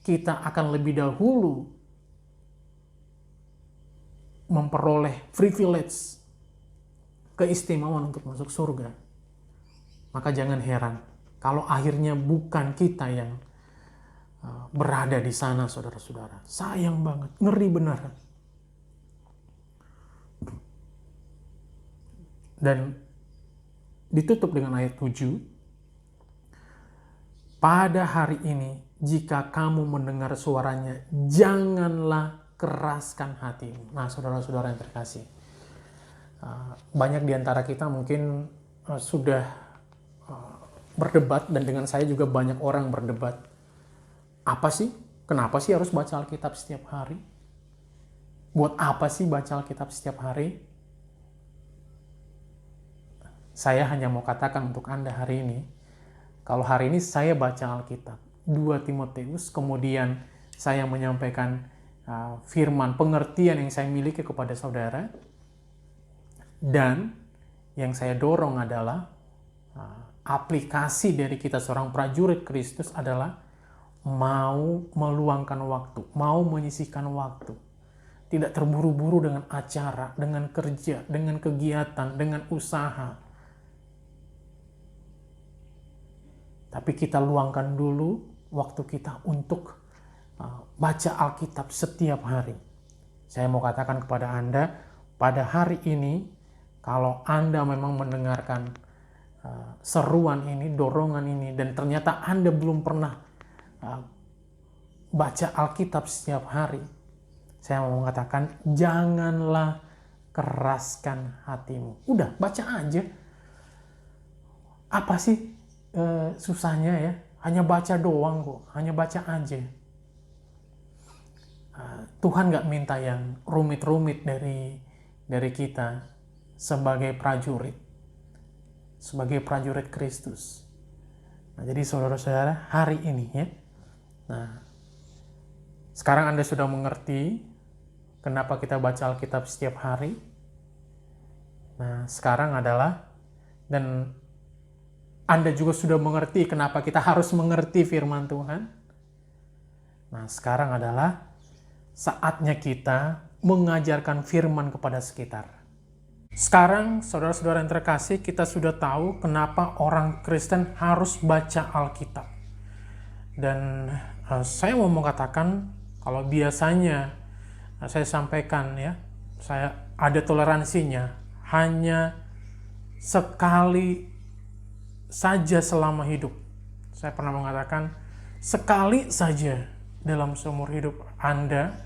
kita akan lebih dahulu memperoleh privilege, keistimewaan untuk masuk surga, maka jangan heran kalau akhirnya bukan kita yang berada di sana, saudara-saudara. Sayang banget, ngeri benar. Dan ditutup dengan ayat 7. Pada hari ini, jika kamu mendengar suaranya, janganlah keraskan hatimu. Nah, saudara-saudara yang terkasih, banyak di antara kita mungkin sudah berdebat, dan dengan saya juga banyak orang berdebat. Apa sih? Kenapa sih harus baca Alkitab setiap hari? Buat apa sih baca Alkitab setiap hari? Saya hanya mau katakan untuk Anda hari ini, kalau hari ini saya baca Alkitab, 2 Timotius, kemudian saya menyampaikan firman pengertian yang saya miliki kepada saudara, dan yang saya dorong adalah aplikasi dari kita seorang prajurit Kristus adalah mau meluangkan waktu, mau menyisihkan waktu. Tidak terburu-buru dengan acara, dengan kerja, dengan kegiatan, dengan usaha. Tapi kita luangkan dulu waktu kita untuk baca Alkitab setiap hari. Saya mau katakan kepada Anda, pada hari ini, kalau Anda memang mendengarkan seruan ini, dorongan ini, dan ternyata Anda belum pernah baca Alkitab setiap hari, saya mau mengatakan, janganlah keraskan hatimu. Udah, baca aja. Apa sih susahnya, ya? Hanya baca doang kok, hanya baca aja. Tuhan gak minta yang rumit-rumit dari kita sebagai prajurit Kristus. Nah, jadi saudara-saudara, hari ini, ya. Nah, sekarang Anda sudah mengerti kenapa kita baca Alkitab setiap hari. Nah, sekarang adalah, dan Anda juga sudah mengerti kenapa kita harus mengerti firman Tuhan. Nah, sekarang adalah saatnya kita mengajarkan firman kepada sekitar. Sekarang, saudara-saudara yang terkasih, kita sudah tahu kenapa orang Kristen harus baca Alkitab. Dan saya mau mengatakan, kalau biasanya saya sampaikan, ya, saya ada toleransinya, hanya sekali saja selama hidup. Saya pernah mengatakan, sekali saja dalam seumur hidup Anda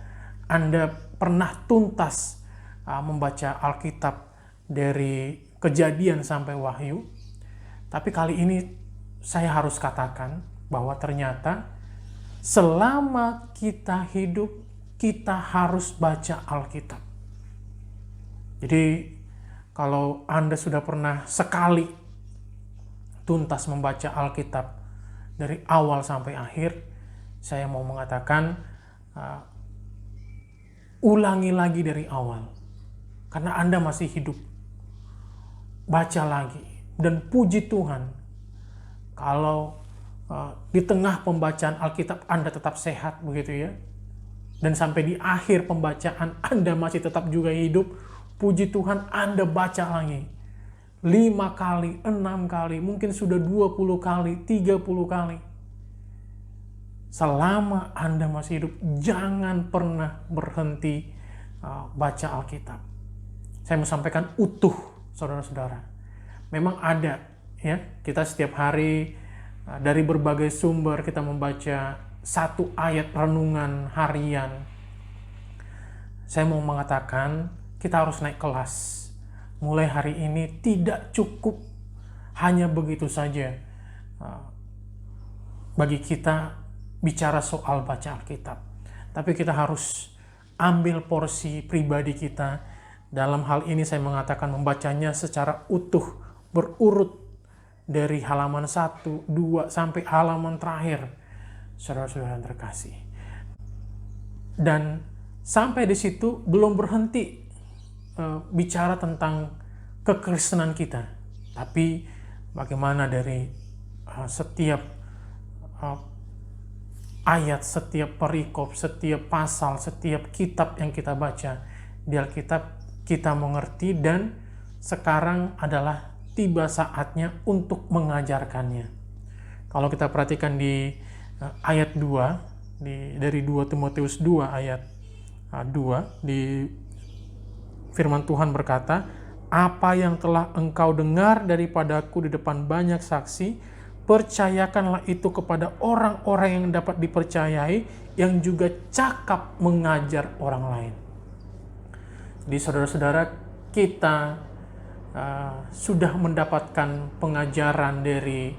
pernah tuntas membaca Alkitab dari Kejadian sampai Wahyu. Tapi kali ini saya harus katakan bahwa ternyata selama kita hidup, kita harus baca Alkitab. Jadi kalau Anda sudah pernah sekali tuntas membaca Alkitab dari awal sampai akhir, saya mau mengatakan, ulangi lagi dari awal. Karena Anda masih hidup. Baca lagi. Dan puji Tuhan, kalau di tengah pembacaan Alkitab Anda tetap sehat, begitu ya. Dan sampai di akhir pembacaan Anda masih tetap juga hidup, puji Tuhan, Anda baca lagi. 5 kali, 6 kali, mungkin sudah 20 kali, 30 kali. Selama Anda masih hidup, jangan pernah berhenti baca Alkitab. Saya mau sampaikan utuh, saudara-saudara. Memang ada, ya, kita setiap hari dari berbagai sumber kita membaca satu ayat renungan harian, saya mau mengatakan kita harus naik kelas. Mulai hari ini tidak cukup hanya begitu saja bagi kita bicara soal baca Alkitab. Tapi kita harus ambil porsi pribadi kita. Dalam hal ini saya mengatakan membacanya secara utuh, berurut dari halaman 1, 2, sampai halaman terakhir. Saudara-saudara yang terkasih. Dan sampai di situ belum berhenti bicara tentang kekristenan kita. Tapi bagaimana dari setiap ayat, setiap perikop, setiap pasal, setiap kitab yang kita baca di Alkitab kita mengerti, dan sekarang adalah tiba saatnya untuk mengajarkannya. Kalau kita perhatikan di ayat 2, dari 2 Timotius 2 ayat 2, di firman Tuhan berkata, "Apa yang telah engkau dengar daripadaku di depan banyak saksi, percayakanlah itu kepada orang-orang yang dapat dipercayai, yang juga cakap mengajar orang lain." Jadi saudara-saudara, kita sudah mendapatkan pengajaran dari,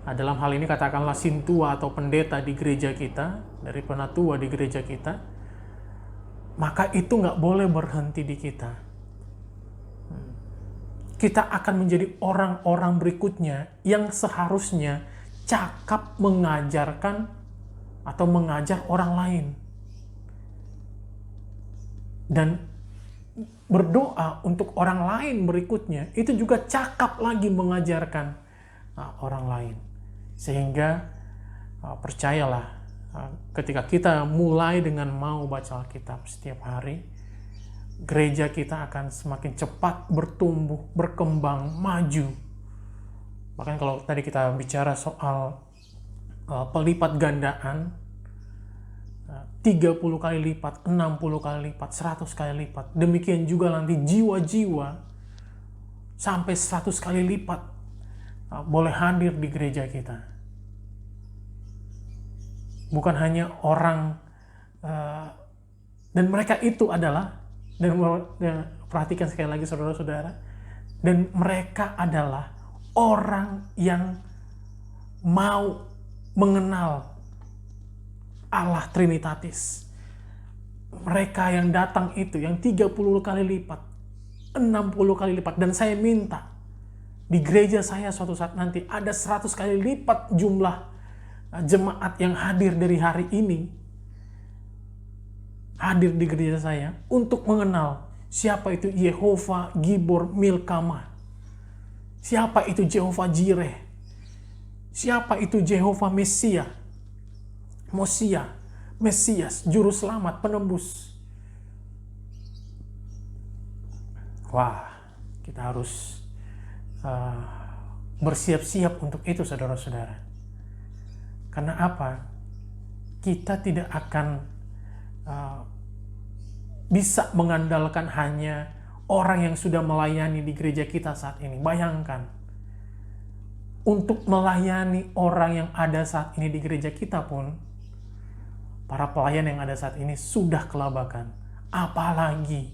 dalam hal ini katakanlah sintua atau pendeta di gereja kita, dari penatua di gereja kita, maka itu nggak boleh berhenti di kita. Kita akan menjadi orang-orang berikutnya yang seharusnya cakap mengajarkan atau mengajar orang lain. Dan berdoa untuk orang lain berikutnya, itu juga cakap lagi mengajarkan orang lain. Sehingga percayalah, ketika kita mulai dengan mau baca Alkitab setiap hari, gereja kita akan semakin cepat bertumbuh, berkembang, maju. Bahkan kalau tadi kita bicara soal pelipat gandaan, 30 kali lipat, 60 kali lipat, 100 kali lipat. Demikian juga nanti jiwa-jiwa sampai 100 kali lipat boleh hadir di gereja kita. Bukan hanya orang, dan mereka itu adalah, dan perhatikan sekali lagi saudara-saudara, dan mereka adalah orang yang mau mengenal Allah Trinitatis. Mereka yang datang itu, yang 30 kali lipat, 60 kali lipat. Dan saya minta, di gereja saya suatu saat nanti ada 100 kali lipat jumlah jemaat yang hadir dari hari ini, hadir di gereja saya, untuk mengenal siapa itu Yehova Gibor Milkama, siapa itu Jehovah Jireh, siapa itu Jehovah Mesias, Juru Selamat, Penebus. Wah, kita harus bersiap-siap untuk itu, saudara-saudara. Karena apa? Kita tidak akan bisa mengandalkan hanya orang yang sudah melayani di gereja kita saat ini. Bayangkan, untuk melayani orang yang ada saat ini di gereja kita pun, para pelayan yang ada saat ini sudah kelabakan. Apalagi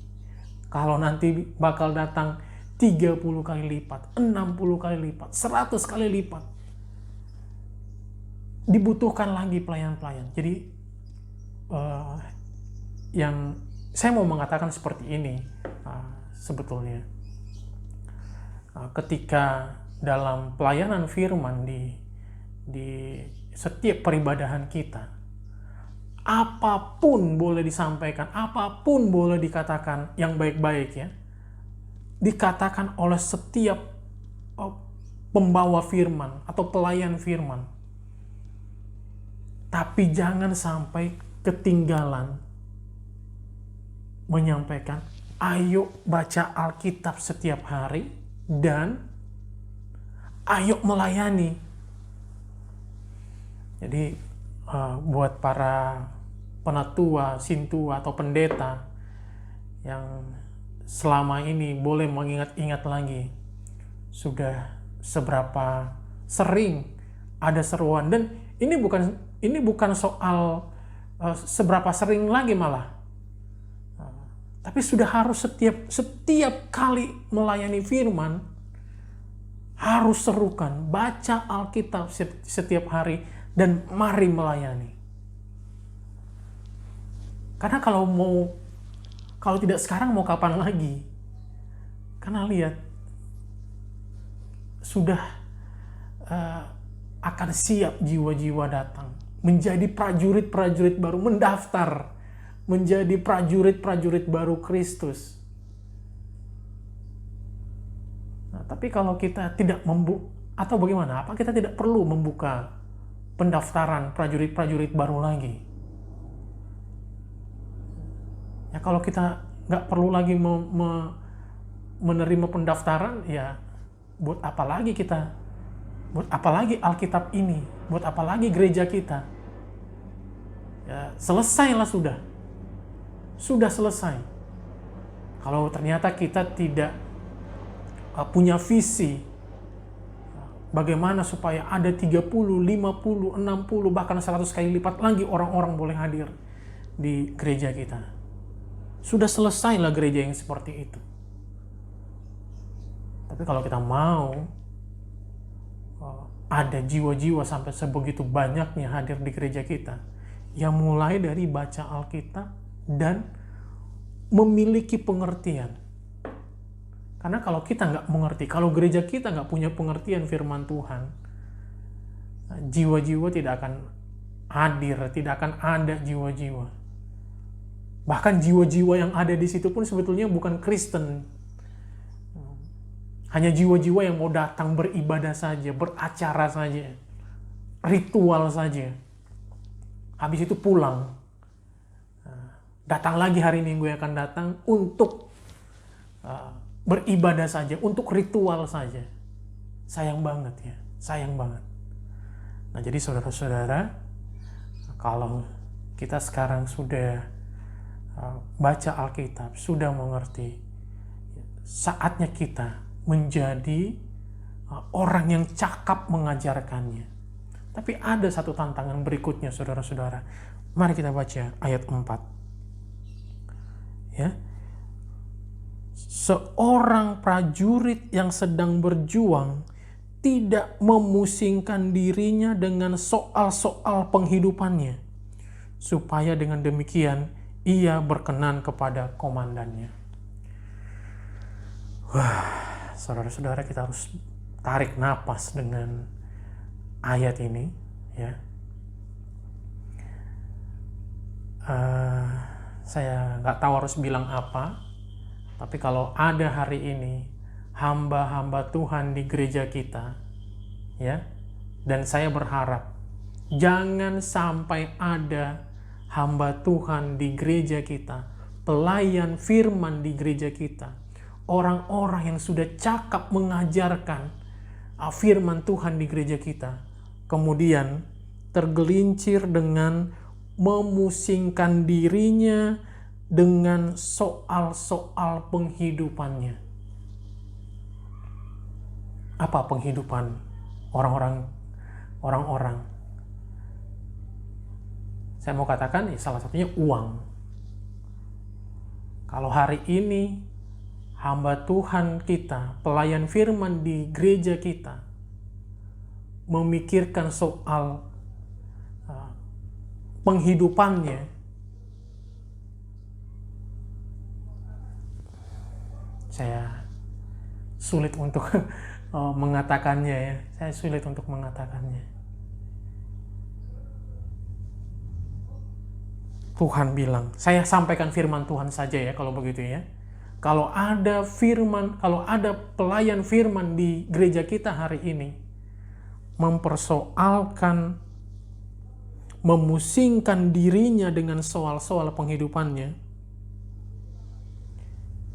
kalau nanti bakal datang 30 kali lipat, 60 kali lipat, 100 kali lipat. Dibutuhkan lagi pelayan-pelayan. Jadi yang saya mau mengatakan seperti ini, sebetulnya. Ketika dalam pelayanan firman di setiap peribadahan kita, apapun boleh disampaikan, apapun boleh dikatakan yang baik-baik, ya, dikatakan oleh setiap pembawa firman atau pelayan firman. Tapi jangan sampai ketinggalan menyampaikan, ayo baca Alkitab setiap hari dan ayo melayani. Jadi buat para penatua, sintua, atau pendeta yang selama ini boleh mengingat-ingat lagi sudah seberapa sering ada seruan. Dan ini bukan soal seberapa sering lagi, malah Tapi sudah harus setiap kali melayani firman, harus serukan, baca Alkitab setiap hari, dan mari melayani. Karena kalau tidak sekarang mau kapan lagi? Karena lihat, sudah akan siap jiwa-jiwa datang, menjadi prajurit-prajurit baru, mendaftar, menjadi prajurit-prajurit baru Kristus. Nah, tapi kalau kita tidak atau bagaimana? Apa kita tidak perlu membuka pendaftaran prajurit-prajurit baru lagi? Ya kalau kita nggak perlu lagi menerima pendaftaran, ya buat apa lagi kita? Buat apa lagi Alkitab ini? Buat apa lagi gereja kita? Ya, selesailah sudah. Sudah selesai. Kalau ternyata kita tidak punya visi bagaimana supaya ada 30, 50, 60, bahkan 100 kali lipat lagi orang-orang boleh hadir di gereja kita. Sudah selesailah gereja yang seperti itu. Tapi kalau kita mau ada jiwa-jiwa sampai sebegitu banyaknya hadir di gereja kita, ya mulai dari baca Alkitab dan memiliki pengertian. Karena kalau kita nggak mengerti, kalau gereja kita nggak punya pengertian firman Tuhan, jiwa-jiwa tidak akan hadir, tidak akan ada jiwa-jiwa. Bahkan jiwa-jiwa yang ada di situ pun sebetulnya bukan Kristen. Hanya jiwa-jiwa yang mau datang beribadah saja, beracara saja, ritual saja. Habis itu pulang. Datang lagi hari Minggu yang akan datang untuk beribadah saja, untuk ritual saja. Sayang banget ya, sayang banget. Nah jadi saudara-saudara, kalau kita sekarang sudah baca Alkitab, sudah mengerti, saatnya kita menjadi orang yang cakap mengajarkannya. Tapi ada satu tantangan berikutnya saudara-saudara. Mari kita baca ayat 4. Ya. Seorang prajurit yang sedang berjuang tidak memusingkan dirinya dengan soal-soal penghidupannya, supaya dengan demikian ia berkenan kepada komandannya. Wah, saudara-saudara, kita harus tarik napas dengan ayat ini, ya. Saya nggak tahu harus bilang apa, tapi kalau ada hari ini hamba-hamba Tuhan di gereja kita, ya, dan saya berharap jangan sampai ada hamba Tuhan di gereja kita, pelayan firman di gereja kita, orang-orang yang sudah cakap mengajarkan firman Tuhan di gereja kita, kemudian tergelincir dengan memusingkan dirinya dengan soal-soal penghidupannya. Apa penghidupan orang-orang? Saya mau katakan salah satunya uang. Kalau hari ini hamba Tuhan kita, pelayan firman di gereja kita, memikirkan soal penghidupannya, saya sulit untuk mengatakannya ya. Saya sulit untuk mengatakannya. Tuhan bilang, saya sampaikan firman Tuhan saja ya kalau begitu ya. Kalau ada firman, kalau ada pelayan firman di gereja kita hari ini mempersoalkan, memusingkan dirinya dengan soal-soal penghidupannya,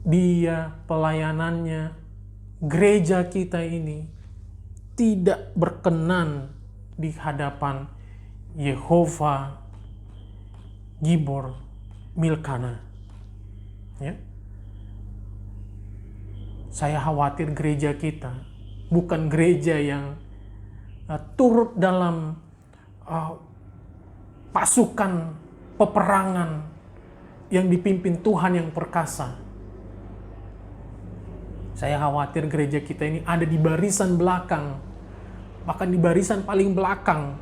dia, pelayanannya, gereja kita ini tidak berkenan di hadapan Yehova Gibor Milkana. Ya. Saya khawatir gereja kita bukan gereja yang turut dalam pasukan peperangan yang dipimpin Tuhan yang perkasa. Saya khawatir gereja kita ini ada di barisan belakang, bahkan di barisan paling belakang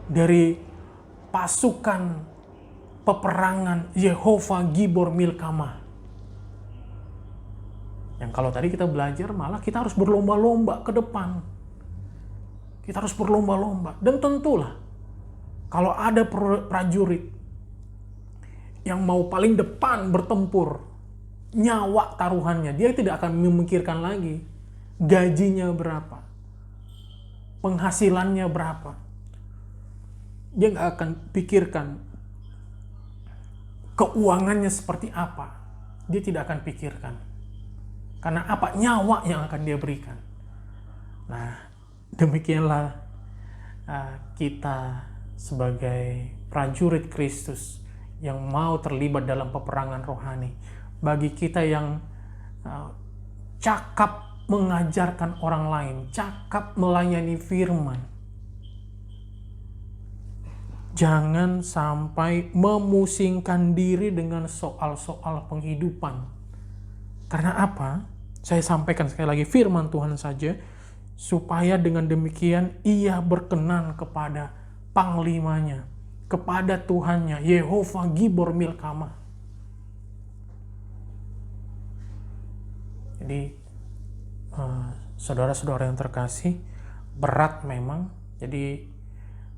dari pasukan peperangan Yehova Gibor Milkama. Yang kalau tadi kita belajar malah kita harus berlomba-lomba ke depan. Kita harus berlomba-lomba. Dan tentulah kalau ada prajurit yang mau paling depan bertempur, nyawa taruhannya, dia tidak akan memikirkan lagi gajinya berapa, penghasilannya berapa. Dia nggak akan pikirkan keuangannya seperti apa. Dia tidak akan pikirkan. Karena apa? Nyawa yang akan dia berikan. Nah, demikianlah kita sebagai prajurit Kristus yang mau terlibat dalam peperangan rohani. Bagi kita yang cakap mengajarkan orang lain, cakap melayani firman, jangan sampai memusingkan diri dengan soal-soal penghidupan. Karena apa? Saya sampaikan sekali lagi firman Tuhan saja, supaya dengan demikian ia berkenan kepada panglimanya, kepada Tuhannya, Yehova Gibor Milkama. Jadi, saudara-saudara yang terkasih, berat memang. Jadi,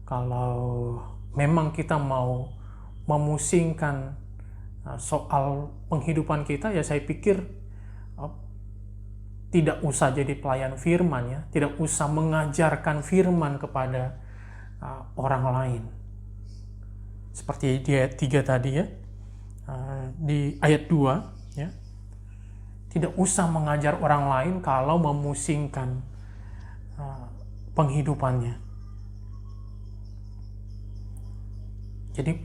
kalau memang kita mau memusingkan soal penghidupan kita, ya saya pikir tidak usah jadi pelayan firman, ya, tidak usah mengajarkan firman kepada orang lain. Seperti di ayat 3 tadi, ya, di ayat 2, ya, tidak usah mengajar orang lain kalau memusingkan penghidupannya. Jadi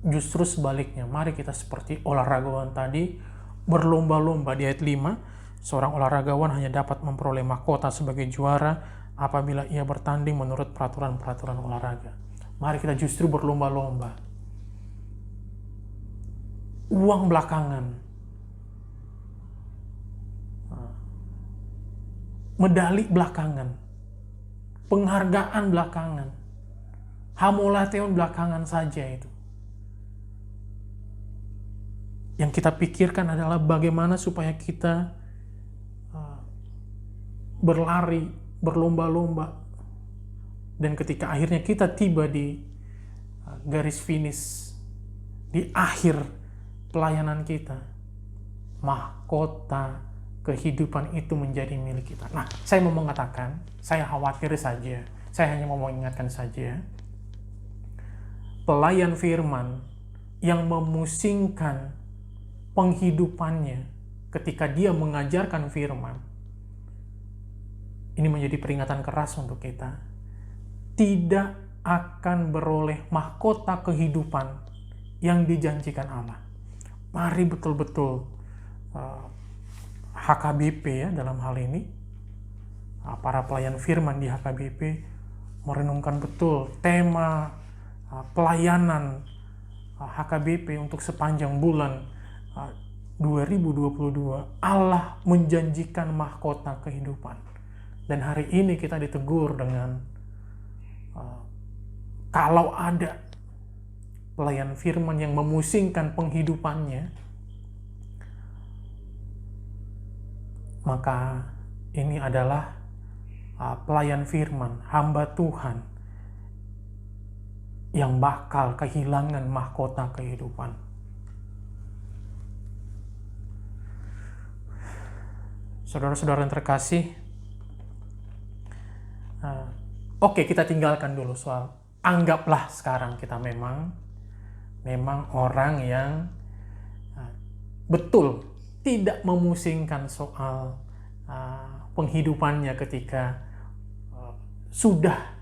justru sebaliknya, mari kita seperti olahragawan tadi, berlomba-lomba. Di ayat 5, seorang olahragawan hanya dapat memperoleh mahkota sebagai juara apabila ia bertanding menurut peraturan-peraturan olahraga. Mari kita justru berlomba-lomba. Uang belakangan, medali belakangan, penghargaan belakangan, hamolateon belakangan saja itu. Yang kita pikirkan adalah bagaimana supaya kita berlari, berlomba-lomba, dan ketika akhirnya kita tiba di garis finish, di akhir pelayanan kita, mahkota kehidupan itu menjadi milik kita. Nah, saya mau mengatakan, saya khawatir saja, saya hanya mau mengingatkan saja, pelayan firman yang memusingkan penghidupannya ketika dia mengajarkan firman, ini menjadi peringatan keras untuk kita, tidak akan beroleh mahkota kehidupan yang dijanjikan Allah. Mari betul-betul HKBP, ya, dalam hal ini, para pelayan firman di HKBP merenungkan betul tema pelayanan HKBP untuk sepanjang bulan 2022. Allah menjanjikan mahkota kehidupan. Dan hari ini kita ditegur dengan kalau ada pelayan firman yang memusingkan penghidupannya, maka ini adalah pelayan firman, hamba Tuhan yang bakal kehilangan mahkota kehidupan. Saudara-saudara yang terkasih, oke, kita tinggalkan dulu soal, anggaplah sekarang kita memang orang yang betul tidak memusingkan soal penghidupannya ketika sudah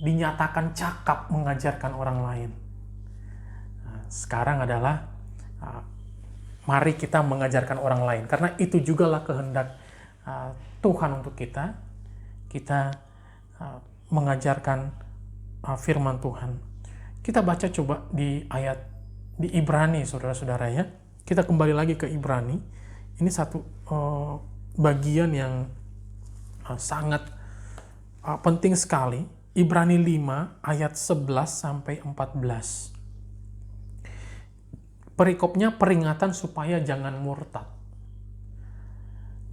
dinyatakan cakap mengajarkan orang lain. Sekarang adalah mari kita mengajarkan orang lain, karena itu jugalah kehendak Tuhan untuk kita mengajarkan firman Tuhan. Kita baca coba di ayat di Ibrani, saudara-saudara ya. Kita kembali lagi ke Ibrani. Ini satu bagian yang sangat penting sekali. Ibrani 5 ayat 11 sampai 14. Perikopnya peringatan supaya jangan murtad.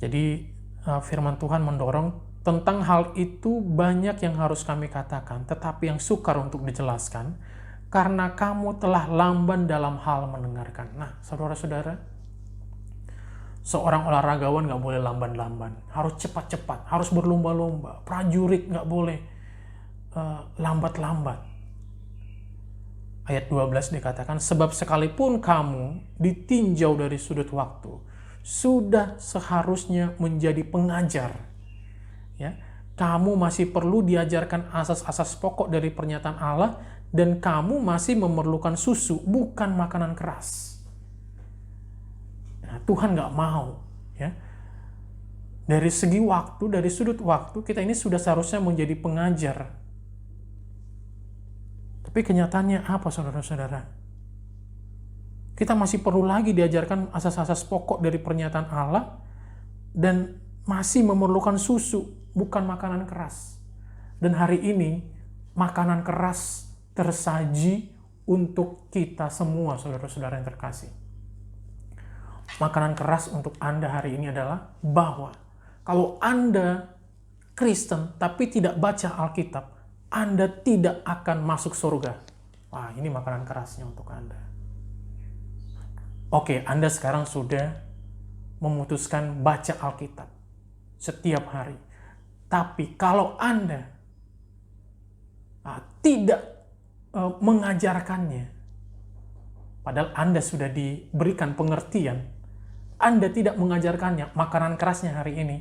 Jadi firman Tuhan mendorong tentang hal itu banyak yang harus kami katakan, tetapi yang sukar untuk dijelaskan, karena kamu telah lamban dalam hal mendengarkan. Nah, saudara-saudara, seorang olahragawan nggak boleh lamban-lamban, harus cepat-cepat, harus berlomba-lomba. Prajurit nggak boleh lambat-lambat. Ayat 12 dikatakan, sebab sekalipun kamu ditinjau dari sudut waktu, sudah seharusnya menjadi pengajar. Ya, kamu masih perlu diajarkan asas-asas pokok dari pernyataan Allah, dan kamu masih memerlukan susu, bukan makanan keras. Nah, Tuhan nggak mau, ya. Dari segi waktu, dari sudut waktu, kita ini sudah seharusnya menjadi pengajar. Tapi kenyataannya apa, saudara-saudara? Kita masih perlu lagi diajarkan asas-asas pokok dari pernyataan Allah, dan masih memerlukan susu, bukan makanan keras. Dan hari ini, makanan keras tersaji untuk kita semua, saudara-saudara yang terkasih. Makanan keras untuk Anda hari ini adalah bahwa kalau Anda Kristen tapi tidak baca Alkitab, Anda tidak akan masuk surga. Wah, ini makanan kerasnya untuk Anda. Oke, Anda sekarang sudah memutuskan baca Alkitab setiap hari. Tapi kalau Anda tidak mengajarkannya, padahal Anda sudah diberikan pengertian, Anda tidak mengajarkannya, makanan kerasnya hari ini,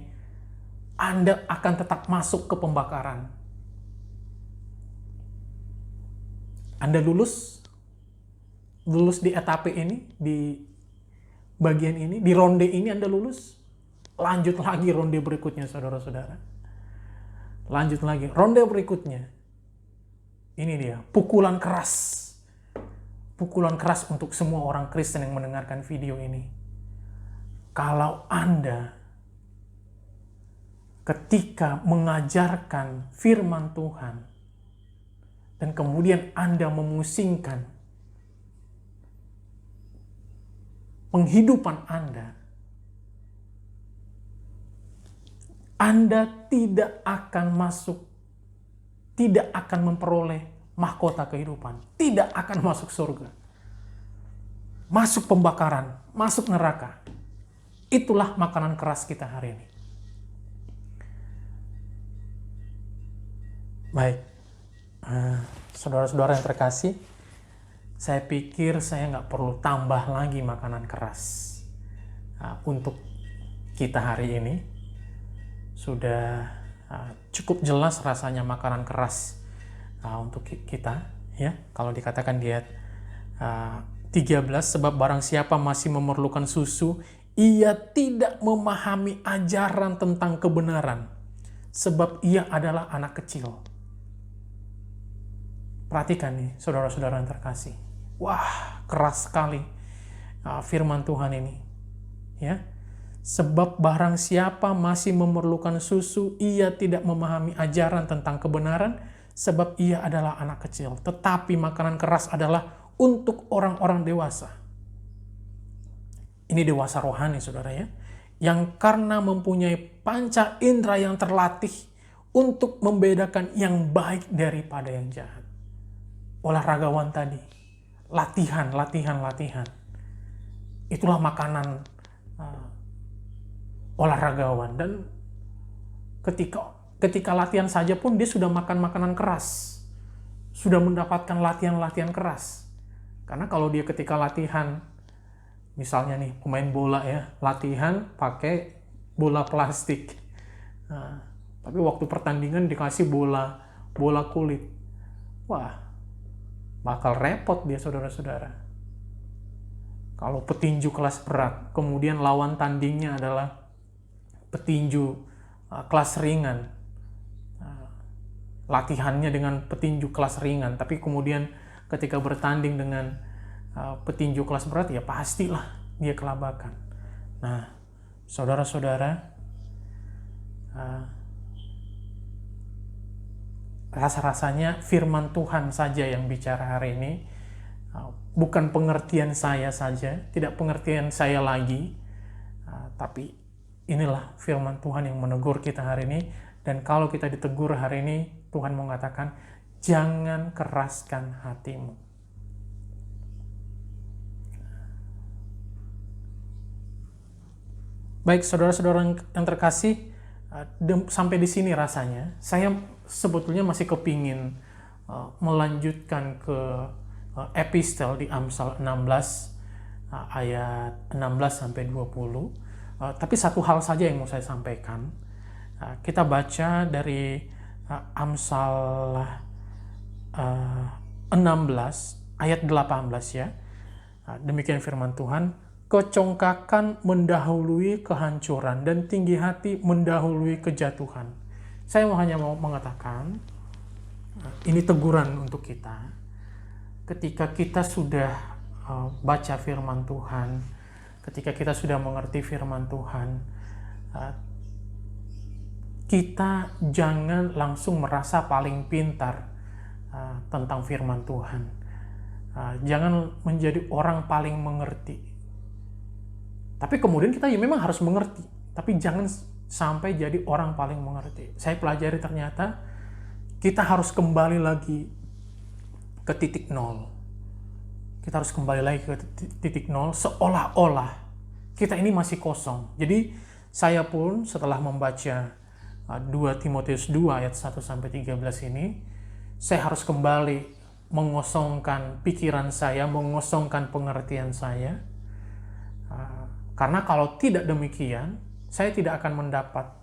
Anda akan tetap masuk ke pembakaran. Anda lulus di etape ini, di bagian ini, di ronde ini Anda lulus, lanjut lagi ronde berikutnya, saudara-saudara. Lanjut lagi, ronde berikutnya. Ini dia, pukulan keras. Pukulan keras untuk semua orang Kristen yang mendengarkan video ini. Kalau Anda ketika mengajarkan firman Tuhan, dan kemudian Anda memusingkan penghidupan Anda tidak akan masuk, tidak akan memperoleh mahkota kehidupan, tidak akan masuk surga, masuk pembakaran, masuk neraka. Itulah makanan keras kita hari ini. Baik, saudara-saudara yang terkasih, saya pikir saya nggak perlu tambah lagi makanan keras untuk kita hari ini. Sudah cukup jelas rasanya makanan keras untuk kita, ya. Kalau dikatakan di ayat 13, sebab barang siapa masih memerlukan susu, ia tidak memahami ajaran tentang kebenaran, sebab ia adalah anak kecil. Perhatikan nih, saudara-saudara yang terkasih. Wah, keras sekali firman Tuhan ini. Ya. Sebab barang siapa masih memerlukan susu, ia tidak memahami ajaran tentang kebenaran, sebab ia adalah anak kecil. Tetapi makanan keras adalah untuk orang-orang dewasa. Ini dewasa rohani, saudara ya. Yang karena mempunyai panca indera yang terlatih untuk membedakan yang baik daripada yang jahat. Olahragawan tadi, latihan. Itulah makanan olahragawan. Dan ketika latihan saja pun dia sudah makan makanan keras, sudah mendapatkan latihan keras. Karena kalau dia ketika latihan, misalnya nih pemain bola ya, latihan pakai bola plastik. Nah, tapi waktu pertandingan dikasih bola kulit. Wah, bakal repot dia, saudara-saudara. Kalau petinju kelas berat, kemudian lawan tandingnya adalah petinju kelas ringan. Latihannya dengan petinju kelas ringan, tapi kemudian ketika bertanding dengan petinju kelas berat, ya pastilah dia kelabakan. Nah, saudara-saudara, rasa-rasanya firman Tuhan saja yang bicara hari ini, bukan pengertian saya saja, tidak pengertian saya lagi, tapi inilah firman Tuhan yang menegur kita hari ini. Dan kalau kita ditegur hari ini, Tuhan mengatakan, jangan keraskan hatimu. Baik, saudara-saudara yang terkasih, sampai di sini rasanya saya sebetulnya masih kepingin melanjutkan ke epistel di Amsal 16 ayat 16 sampai 20. Tapi satu hal saja yang mau saya sampaikan. Kita baca dari Amsal 16 ayat 18 ya. Demikian firman Tuhan, kecongkakan mendahului kehancuran dan tinggi hati mendahului kejatuhan. Saya hanya mau mengatakan, ini teguran untuk kita. Ketika kita sudah baca firman Tuhan, ketika kita sudah mengerti firman Tuhan, kita jangan langsung merasa paling pintar tentang firman Tuhan. Jangan menjadi orang paling mengerti. Tapi kemudian kita ya memang harus mengerti, tapi jangan sampai jadi orang paling mengerti. Saya pelajari ternyata kita harus kembali lagi ke titik nol. Kita harus kembali lagi ke titik nol, seolah-olah kita ini masih kosong. Jadi saya pun setelah membaca 2 Timotius 2 ayat 1-13 ini, saya harus kembali mengosongkan pikiran saya, mengosongkan pengertian saya. Karena kalau tidak demikian, saya tidak akan mendapat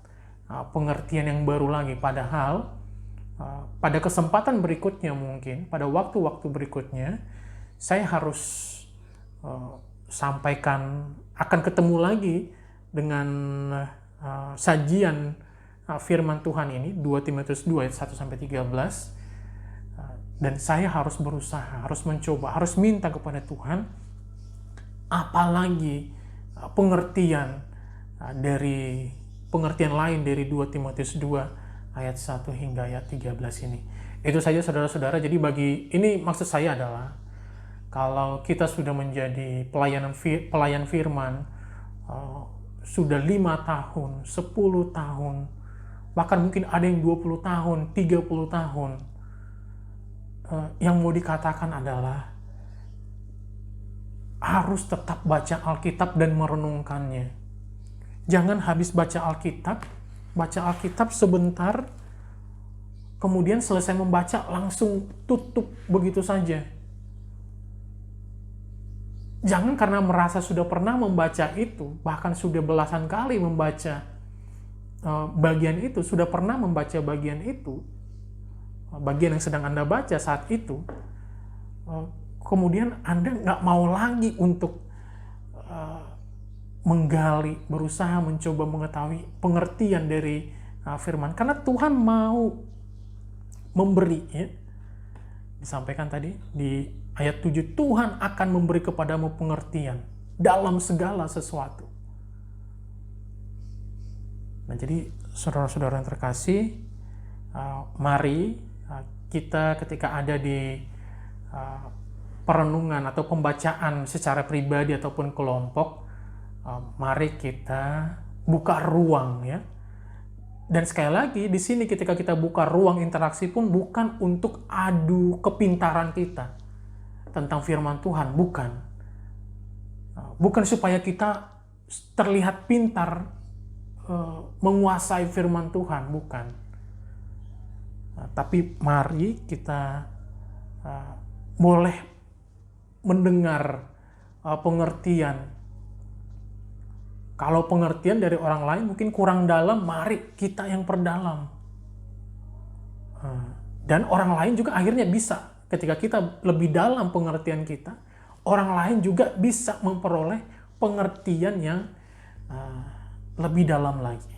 pengertian yang baru lagi. Padahal pada kesempatan berikutnya mungkin, pada waktu-waktu berikutnya, saya harus sampaikan, akan ketemu lagi dengan sajian firman Tuhan ini, 2 Timotius 2 ayat 1-13, dan saya harus berusaha, harus mencoba, harus minta kepada Tuhan, apalagi pengertian lain dari 2 Timotius 2 ayat 1 hingga ayat 13 ini. Itu saja saudara-saudara. Jadi ini maksud saya adalah, kalau kita sudah menjadi pelayan firman, sudah 5 tahun, 10 tahun, bahkan mungkin ada yang 20 tahun, 30 tahun, yang mau dikatakan adalah harus tetap baca Alkitab dan merenungkannya. Jangan habis baca Alkitab sebentar, kemudian selesai membaca langsung tutup begitu saja. Jangan karena merasa sudah pernah membaca itu, bahkan sudah belasan kali membaca bagian itu, sudah pernah membaca bagian itu, bagian yang sedang Anda baca saat itu, kemudian Anda nggak mau lagi untuk menggali, berusaha mencoba mengetahui pengertian dari firman. Karena Tuhan mau memberi, ya. Disampaikan tadi di ayat 7, Tuhan akan memberi kepadamu pengertian dalam segala sesuatu. Nah, jadi saudara-saudara yang terkasih, mari kita ketika ada di perenungan atau pembacaan secara pribadi ataupun kelompok, mari kita buka ruang, ya. Dan sekali lagi di sini ketika kita buka ruang interaksi pun bukan untuk adu kepintaran kita tentang firman Tuhan, bukan. Bukan supaya kita terlihat pintar menguasai firman Tuhan, bukan. Tapi mari kita boleh mendengar pengertian. Kalau pengertian dari orang lain mungkin kurang dalam, mari kita yang perdalam. Dan orang lain juga akhirnya bisa, ketika kita lebih dalam pengertian kita, orang lain juga bisa memperoleh pengertian yang lebih dalam lagi.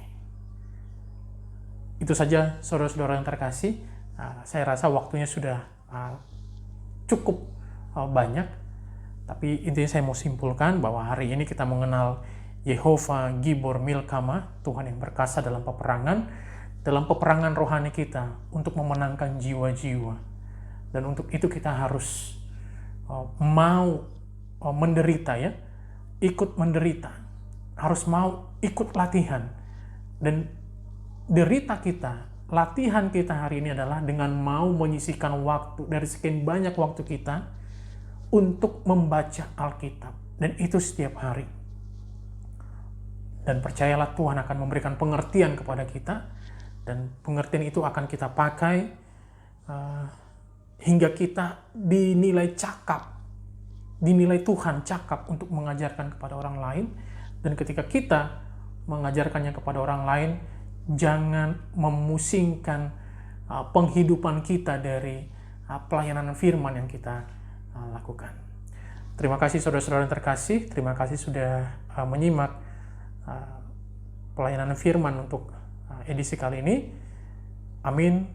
Itu saja saudara-saudara yang terkasih. Saya rasa waktunya sudah cukup banyak. Tapi intinya saya mau simpulkan bahwa hari ini kita mengenal Yehova Gibor Milkama, Tuhan yang berkasa dalam peperangan rohani kita untuk memenangkan jiwa-jiwa. Dan untuk itu kita harus mau menderita ya, ikut menderita, harus mau ikut latihan. Dan derita kita, latihan kita hari ini adalah dengan mau menyisihkan waktu dari sekian banyak waktu kita untuk membaca Alkitab, dan itu setiap hari. Dan percayalah Tuhan akan memberikan pengertian kepada kita, dan pengertian itu akan kita pakai hingga kita dinilai cakap, dinilai Tuhan cakap untuk mengajarkan kepada orang lain. Dan ketika kita mengajarkannya kepada orang lain, jangan memusingkan penghidupan kita dari pelayanan firman yang kita lakukan. Terima kasih saudara-saudara yang terkasih, terima kasih sudah menyimak pelayanan firman untuk edisi kali ini. Amin.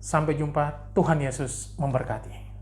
Sampai jumpa, Tuhan Yesus memberkati.